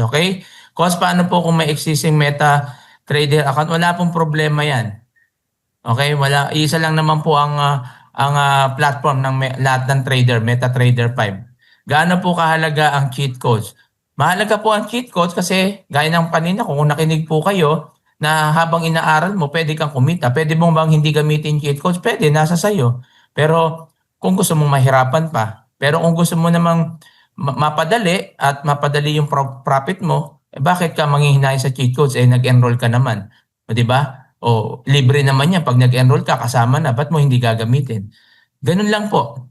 [SPEAKER 1] Okay? Cause paano po kung may existing MetaTrader account? Wala pong problema yan. Okay? Isa lang naman po ang platform ng lahat ng trader, MetaTrader 5. Gaano po kahalaga ang cheat codes? Mahalaga po ang cheat codes kasi gaya ng kanina kung nakinig po kayo na habang inaaral mo pwede kang kumita. Pwede mong bang hindi gamitin cheat codes? Pwede, nasa sayo. Pero kung gusto mong mahirapan pa, pero kung gusto mo namang mapadali at mapadali yung profit mo, bakit ka manghihinay sa cheat codes? Nag-enroll ka naman. O, diba? O libre naman yan. Pag nag-enroll ka, kasama na. Ba't mo hindi gagamitin? Ganun lang po.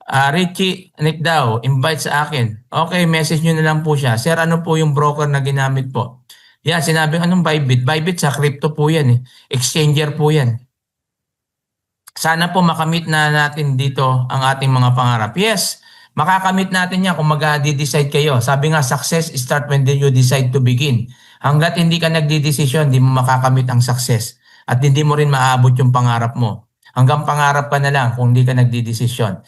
[SPEAKER 1] Richie Nick daw, invite sa akin. Okay, message nyo na lang po siya. Sir, ano po yung broker na ginamit po? Yan, sinabi anong Bybit? Bybit sa crypto po yan eh. Exchanger po yan. Sana po makamit na natin dito ang ating mga pangarap. Yes, makakamit natin yan kung mag-decide kayo. Sabi nga, success start when you decide to begin. Hanggat hindi ka nagdidesisyon, hindi mo makakamit ang success. At hindi mo rin maaabot yung pangarap mo. Hanggang pangarap ka na lang kung hindi ka nagdidesisyon.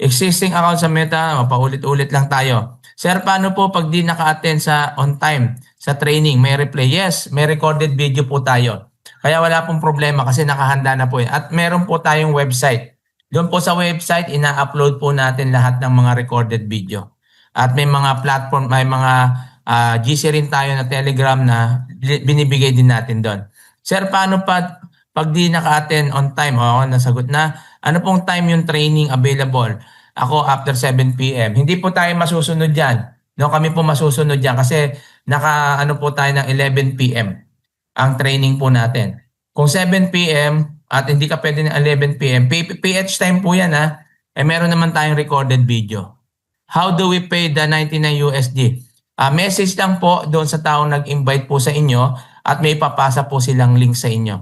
[SPEAKER 1] Existing account sa Meta, paulit-ulit lang tayo. Sir, paano po pag di naka-attend sa on time sa training? May replay? Yes, may recorded video po tayo. Kaya wala pong problema kasi nakahanda na po yun. At meron po tayong website. Doon po sa website, ina-upload po natin lahat ng mga recorded video. At may mga platform, may mga GC rin tayo na Telegram na binibigay din natin doon. Sir, paano pag di naka-attend on time? O, nasagot na. Ano pong time yung training available? Ako after 7 p.m. Hindi po tayo masusunod dyan. No, kami po masusunod dyan kasi naka po tayo ng 11 p.m. ang training po natin. Kung 7 p.m. at hindi ka pwede ng 11 p.m. PH time po yan ha. Meron naman tayong recorded video. How do we pay the 99 USD? Message lang po doon sa taong nag-invite po sa inyo at may papasa po silang link sa inyo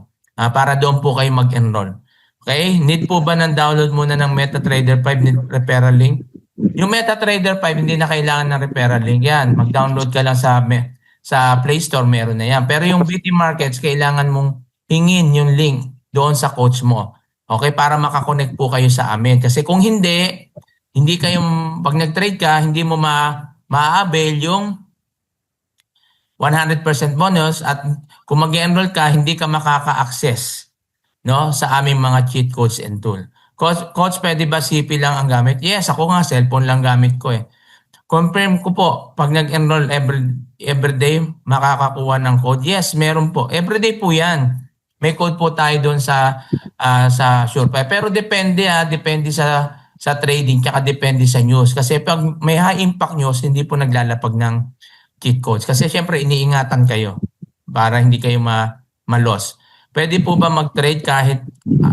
[SPEAKER 1] para doon po kayo mag-enroll. Okay? Need po ba ng download muna ng MetaTrader 5 referral link? Yung MetaTrader 5 hindi na kailangan ng referral link. Yan, mag-download ka lang sa Play Store, meron na yan. Pero yung BT Markets, kailangan mong hingin yung link doon sa coach mo. Okay? Para makakonect po kayo sa amin. Kasi kung hindi kayo, pag nag-trade ka, hindi mo ma-avail yung 100% bonus at kung mag-enroll ka, hindi ka makaka-access sa aming mga cheat codes and tool. Coach, pwede ba CP lang ang gamit? Yes, ako nga, cellphone lang gamit ko eh. Confirm ko po, pag nag-enroll everyday, makakakuha ng code. Yes, meron po. Everyday po yan. May code po tayo doon sa SurePay. Pero depende sa trading, tsaka depende sa news. Kasi pag may high impact news, hindi po naglalapag ng cheat codes. Kasi syempre, iniingatan kayo para hindi kayo ma-loss. Pwede po ba mag-trade kahit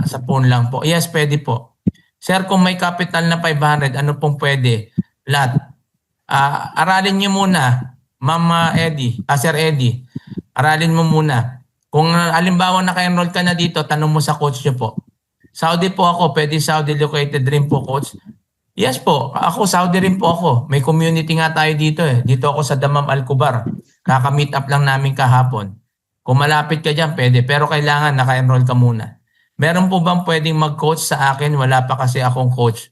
[SPEAKER 1] sa phone lang po? Yes, pwede po. Sir, kung may capital na 500, ano pong pwede? Lahat. Aralin niyo muna, Ma'am Eddie, Sir Eddie. Aralin mo muna. Kung halimbawa naka-enroll ka na dito, tanong mo sa coach niyo po. Saudi po ako, pwede Saudi located rin po, coach? Yes po, ako Saudi rin po ako. May community nga tayo dito eh. Dito ako sa Damam Al-Kubar. Kaka-meet up lang namin kahapon. Kung malapit ka dyan, pwede. Pero kailangan naka-enroll ka muna. Meron po bang pwedeng mag-coach sa akin? Wala pa kasi akong coach.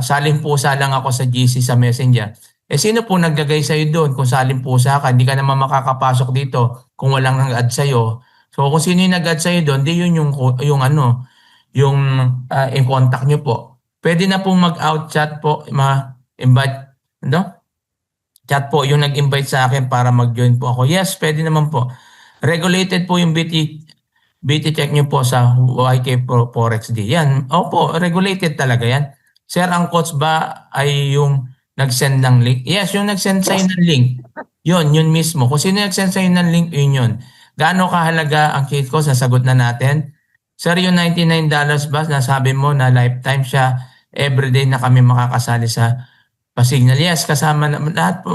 [SPEAKER 1] Salimpusa lang ako sa GC sa Messenger. Sino po naglagay sa'yo doon? Kung salimpusa ka, hindi ka naman makakapasok dito kung walang nag-add sa'yo. So kung sino yung nag-add sa'yo doon, di yun yung contact nyo po. Pwede na pong mag-out chat po, invite, chat po, yung nag-invite sa akin para mag-join po ako. Yes, pwede naman po. Regulated po yung BT BT check nyo po sa YK Forex D. Yan. Opo, regulated talaga yan. Sir, ang coach ba ay yung nag-send ng link? Yes, yung nag-send sa'yo ng link. Yun mismo. Kung sino nag-send sa'yo ng link, yun. Gaano kahalaga ang cheat code? Sasagot na natin. Sir, yung $99 ba, nasabi mo na lifetime siya, everyday na kami makakasali sa pa-signal. Yes, kasama na, lahat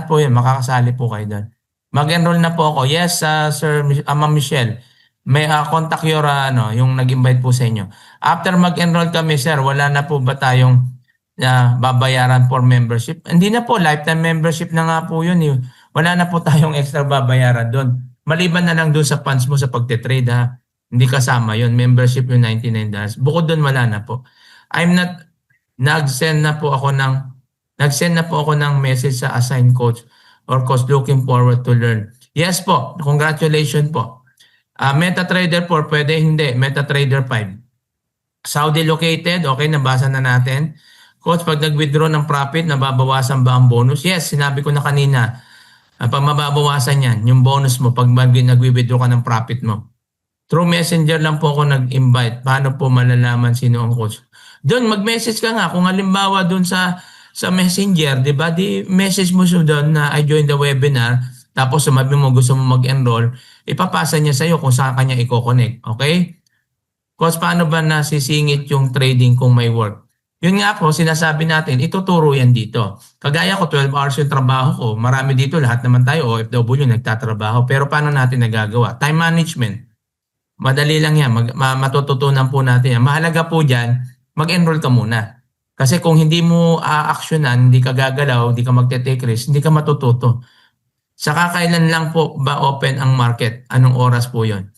[SPEAKER 1] po yun, makakasali po kayo doon. Mag-enroll na po ako. Yes, Sir, Ma'am Michelle. May contact your yung nag-invite po sa inyo. After mag-enroll kami, sir, wala na po ba tayong babayaran for membership? Hindi na po, lifetime membership na nga po yun. Wala na po tayong extra babayaran doon. Maliban na lang doon sa funds mo sa pagte-trade ha. Hindi kasama yun. Membership yung $99. Bukod doon wala na po. Nag-send na po ako ng message sa assigned coach or coach looking forward to learn. Yes po, congratulations po. MetaTrader 4, pwede hindi. MetaTrader 5. Saudi located, okay, nabasa na natin. Coach, pag nag-withdraw ng profit, nababawasan ba ang bonus? Yes, sinabi ko na kanina. Pag mababawasan yan, yung bonus mo, pag nag-withdraw ka ng profit mo. Through messenger lang po ako nag-invite. Paano po malalaman sino ang coach? Doon, mag-message ka nga. Kung halimbawa doon sa messenger, di ba? Di message mo siya doon na I joined the webinar. Tapos sabi mo gusto mo mag-enroll, ipapasa niya sa iyo kung saan kanya i-connect. Okay? Coach, paano ba nasisingit yung trading kung may work? Yun nga po, sinasabi natin, ituturo yan dito. Kagaya ko, 12 hours yung trabaho ko. Marami dito, lahat naman tayo, OFW, nagtatrabaho. Pero paano natin nagagawa? Time management. Madali lang yan. Matututunan po natin yan. Mahalaga po dyan, mag-enroll ka muna. Kasi kung hindi mo a-actionan, hindi ka gagalaw, hindi ka magte-take risk, hindi ka matututo. Saka kailan lang po ba open ang market? Anong oras po yon?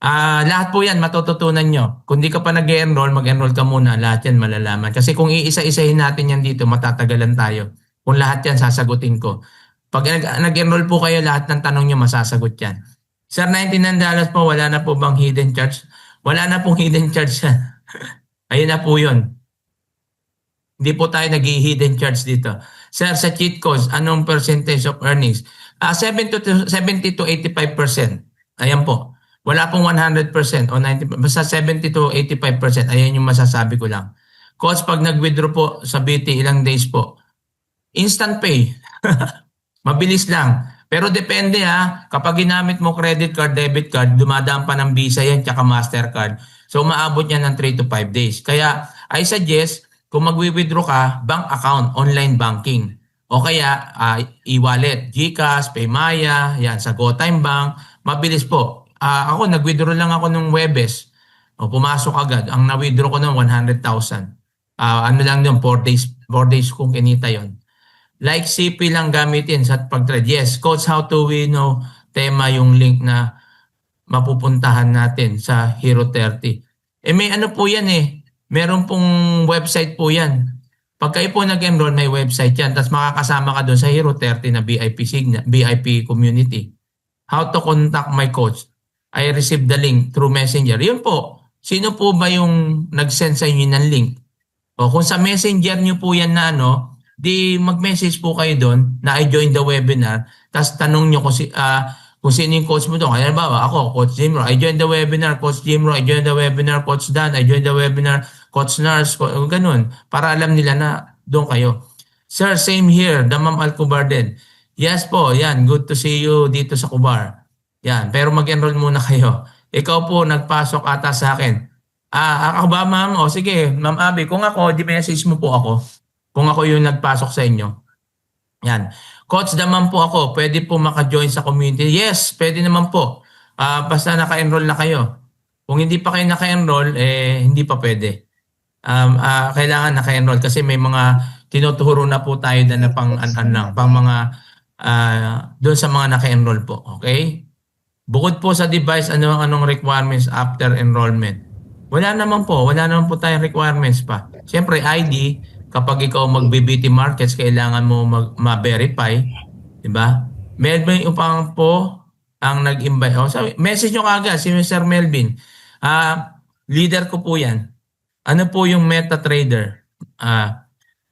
[SPEAKER 1] Lahat po yan matututunan nyo. Kung di ka pa nag-enroll, mag-enroll ka muna. Lahat yan malalaman. Kasi kung iisa-isahin natin yan dito, matatagalan tayo. Kung lahat yan, sasagutin ko. Pag nag-enroll po kayo, lahat ng tanong nyo, masasagot yan. Sir, $99 po, wala na po bang hidden charge? Wala na pong hidden charge yan. Ayun na po yun. Hindi po tayo nag-hidden charge dito. Sir, sa cheat codes, anong percentage of earnings? 70 to 85%. Ayan po. Wala pong 100% o 90%. Basta 70 to 85%. Ayan yung masasabi ko lang. Coach, pag nag-withdraw po sa BT, ilang days po? Instant pay. Mabilis lang. Pero depende ha. Kapag ginamit mo credit card, debit card, dumadaan pa ng Visa yan, tsaka Mastercard. So, umaabot yan ng 3 to 5 days. Kaya, I suggest, kung mag-withdraw ka, bank account, online banking. O kaya e-wallet, GCash, Paymaya, yan, sa GoTime Bank, mabilis po. Ako, nag-withdraw lang ako nung Webes. O, pumasok agad. Ang na-withdraw ko nung 100,000. Ano lang yun, 4 days kung kinita yon. Like CP lang gamitin sa pag-trade. Yes, Coach, how to we know tema yung link na mapupuntahan natin sa Hero 30. May ano po yan Meron pong website po yan. Pag kayo po nag-enroll, may website yan. Tapos makakasama ka doon sa Hero 30 na VIP community. How to contact my coach? I received the link through Messenger. Yun po. Sino po ba yung nag-send sa inyo ng link? O kung sa Messenger nyo po yan na di mag-message po kayo doon na I joined the webinar. Tapos tanong nyo kung sino yung coach mo doon. Kaya ba, ako, Coach Jimro. I joined the webinar, Coach Jimro. I joined the webinar, Coach Dan. I joined the webinar, Coach Nars. Ganun. Para alam nila na doon kayo. Sir, same here. Damam Alcubar din. Yes po, yan. Good to see you dito sa Cubar. Yan. Pero mag-enroll muna kayo. Ikaw po, nagpasok ata sa akin. Ako ba, ma'am? O sige, Ma'am Abby. Kung ako, di-message mo po ako. Kung ako yung nagpasok sa inyo. Yan. Coach naman po ako, pwede po maka-join sa community. Yes, pwede naman po. Basta naka-enroll na kayo. Kung hindi pa kayo naka-enroll, hindi pa pwede. Kailangan naka-enroll kasi may mga tinuturo na po tayo na pang mga doon sa mga naka-enroll po. Okay? Bukod po sa device, anong requirements after enrollment? Wala naman po tayong requirements pa. Siyempre, ID, kapag ikaw mag-BBT Markets, kailangan mo ma-verify. Diba? Melvin upang po ang nag-invite. Message nyo kagad si Mr. Melvin. Leader ko po yan. Ano po yung MetaTrader?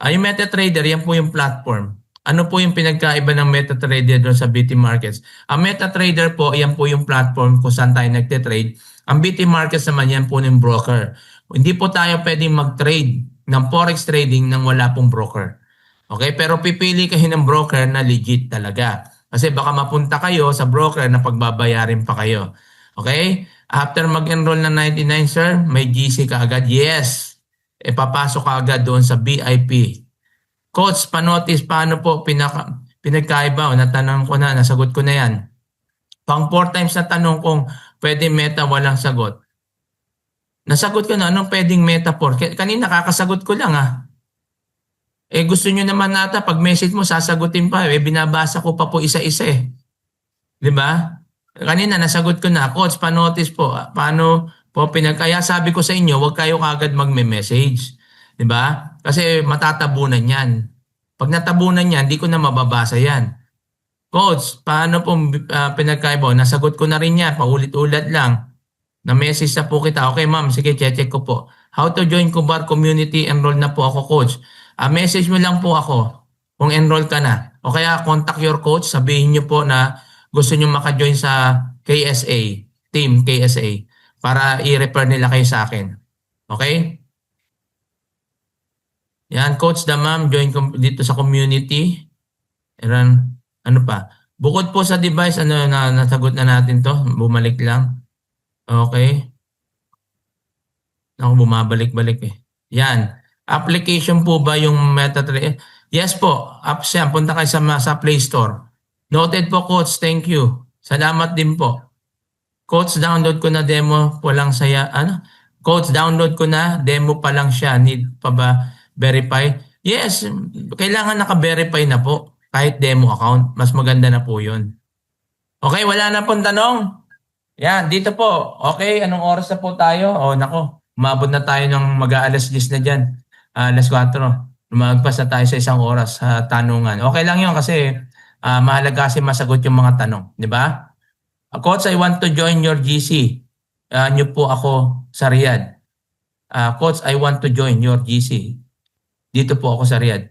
[SPEAKER 1] Yung MetaTrader, yan po yung platform. ano po yung pinagkaiba ng MetaTrader doon sa BT Markets? Ang MetaTrader po, yan po yung platform kung saan tayo nagte-trade. Ang BT Markets naman yan po ng broker. Hindi po tayo pwedeng mag-trade ng forex trading nang wala pong broker. Okay? Pero pipili kayo ng broker na legit talaga. Kasi baka mapunta kayo sa broker na pagbabayarin pa kayo. Okay? After mag-enroll na 99, sir, may GC ka agad? Yes. Papasok ka agad doon sa VIP. Coach, panotis, paano po pinagkaiba? O natanong ko na, nasagot ko na yan. Pang 4 times na tanong kung pwede meta, walang sagot. Nasagot ko na, anong pwedeng meta 4? Kanina kakasagot ko lang gusto nyo naman nata, pag message mo, sasagutin pa. Binabasa ko pa po isa-isa Di ba? Kanina nasagot ko na, Coach, panotis po. Paano po kaya sabi ko sa inyo, huwag kayo kagad magme-message. Di ba? Kasi matatabunan yan. Pag natabunan yan, di ko na mababasa yan. Coach, paano po pinagkaiba? Nasagot ko na rin yan, paulit-ulit lang. Na-message na po kita. Okay ma'am, sige, check ko po. How to join Kubar Community? Enroll na po ako, coach. Message mo lang po ako kung enroll ka na. O kaya contact your coach, sabihin nyo po na gusto nyo maka-join sa KSA, Team KSA, para i-refer nila kayo sa akin. Okay? Yan, Coach Damam, join dito sa community. Ano pa? Bukod po sa device, nasagot na natin to. Bumalik lang. Okay. Ako, bumabalik-balik Yan. Application po ba yung MetaTrader? Yes po. Apps yan. Punta kayo sa Play Store. Noted po, Coach. Thank you. Salamat din po. Coach, download ko na demo. Walang saya. Coach, download ko na. Demo pa lang siya. Need pa ba verify? Yes. Kailangan naka-verify na po. Kahit demo account. Mas maganda na po yun. Okay, wala na pong tanong. Yan, dito po. Okay, anong oras na po tayo? Nako. Umabot na tayo ng mag-aalas 10 na dyan. Alas 4. Lumagpas na tayo sa 1 oras sa tanungan. Okay lang yun kasi mahalaga kasi masagot yung mga tanong. Di ba? Coach, I want to join your GC. Nyo po ako sa Riyadh. Coach, I want to join your GC. Dito po ako sa Riyadh.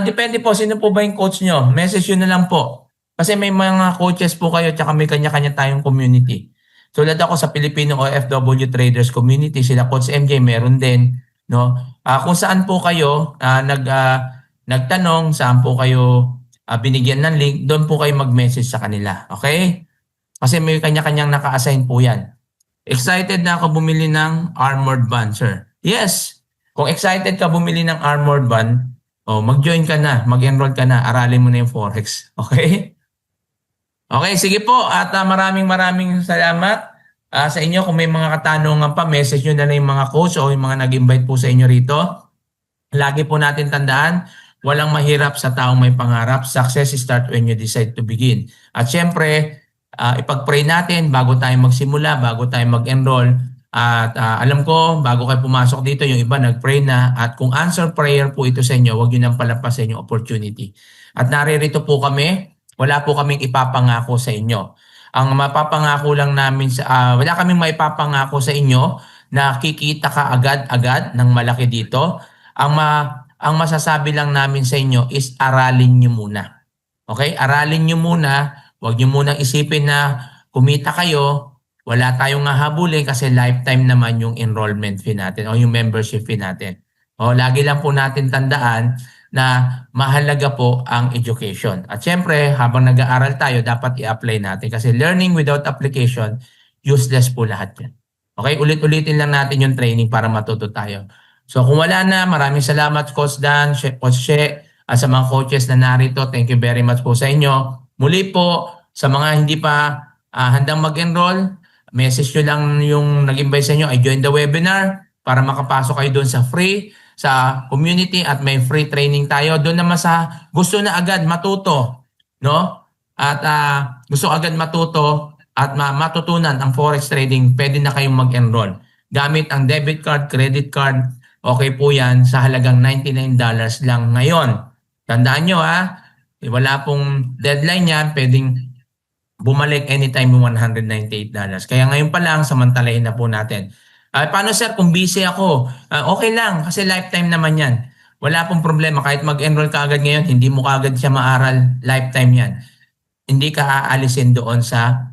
[SPEAKER 1] Depende po, sino po ba yung coach nyo? Message yun na lang po. Kasi may mga coaches po kayo tsaka may kanya-kanya tayong community. Tulad ako sa Filipino OFW Traders Community, sila Coach MJ meron din, no? Kung saan po kayo nagtanong, saan po kayo binigyan ng link, doon po kayo mag-message sa kanila, okay? Kasi may kanya-kanyang naka-assign po 'yan. Excited na ako bumili ng armored band, sir. Yes. Kung excited ka bumili ng armored band, mag-join ka na, mag-enroll ka na, aralin mo na yung forex, okay? Okay, sige po at maraming salamat sa inyo. Kung may mga katanungan pa, message nyo na yung mga coach o yung mga nag-invite po sa inyo rito. Lagi po natin tandaan, walang mahirap sa taong may pangarap. Success start when you decide to begin. At syempre, ipag-pray natin bago tayo magsimula, bago tayo mag-enroll. At alam ko, bago kayo pumasok dito, yung iba nag-pray na. At kung answer prayer po ito sa inyo, huwag nyo nang palampasin yung opportunity. At naririto po kami. Wala po kaming ipapangako sa inyo. Ang mapapangako lang namin, wala kaming maipapangako sa inyo na kikita ka agad-agad ng malaki dito. Ang masasabi lang namin sa inyo is aralin nyo muna. Okay? Aralin nyo muna. Huwag nyo muna isipin na kumita kayo. Wala tayong hahabulin kasi lifetime naman yung enrollment fee natin o yung membership fee natin. Lagi lang po natin tandaan na mahalaga po ang education. At syempre, habang nag-aaral tayo, dapat i-apply natin. Kasi learning without application, useless po lahat yan. Okay? Ulit-ulitin lang natin yung training para matuto tayo. So kung wala na, maraming salamat Coach Dan, Coach She, at sa mga coaches na narito. Thank you very much po sa inyo. Muli po, sa mga hindi pa handang mag-enroll, message nyo lang yung nag-invite sa inyo, I join the webinar para makapasok kayo doon sa free sa community at may free training tayo. Doon naman sa gusto na agad matuto, no? At gusto agad matuto at matutunan ang forex trading, pwede na kayong mag-enroll. Gamit ang debit card, credit card, okay po yan sa halagang $99 lang ngayon. Tandaan nyo wala pong deadline yan, pwedeng bumalik anytime yung $198. Kaya ngayon pa lang, samantalahin na po natin. Paano sir kung busy ako? Okay lang kasi lifetime naman yan. wala pong problema. Kahit mag-enroll ka agad ngayon, hindi mo kaagad siya maaral. Lifetime yan. Hindi ka aalisin doon sa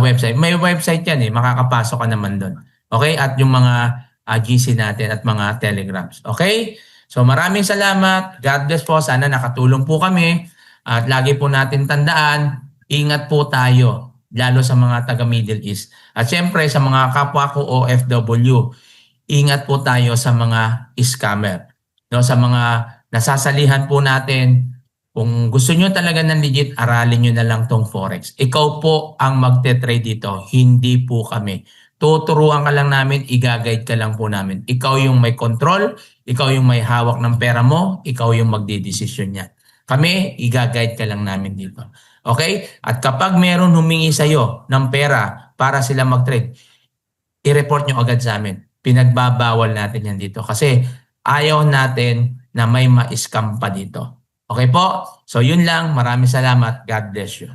[SPEAKER 1] website. May website yan eh. Makakapasok ka naman doon. Okay? At yung mga GC natin at mga telegrams. Okay? So maraming salamat. God bless po. Sana nakatulong po kami. At lagi po natin tandaan, ingat po tayo. Lalo sa mga taga Middle East. At syempre sa mga kapwa ko OFW, ingat po tayo sa mga scammer. No, sa mga nasasalihan po natin, kung gusto nyo talaga ng legit, aralin nyo na lang tong Forex. Ikaw po ang magte-trade dito, hindi po kami. Tuturuan ka lang namin, i-guide ka lang po namin. Ikaw yung may control, ikaw yung may hawak ng pera mo, ikaw yung magdidesisyon niya. Kami, i-guide ka lang namin dito. Okay? At kapag meron humingi sa'yo ng pera para sila mag-trade, i-report nyo agad sa amin. Pinagbabawal natin yan dito kasi ayaw natin na may ma-scam pa dito. Okay po? So yun lang. Maraming salamat. God bless you.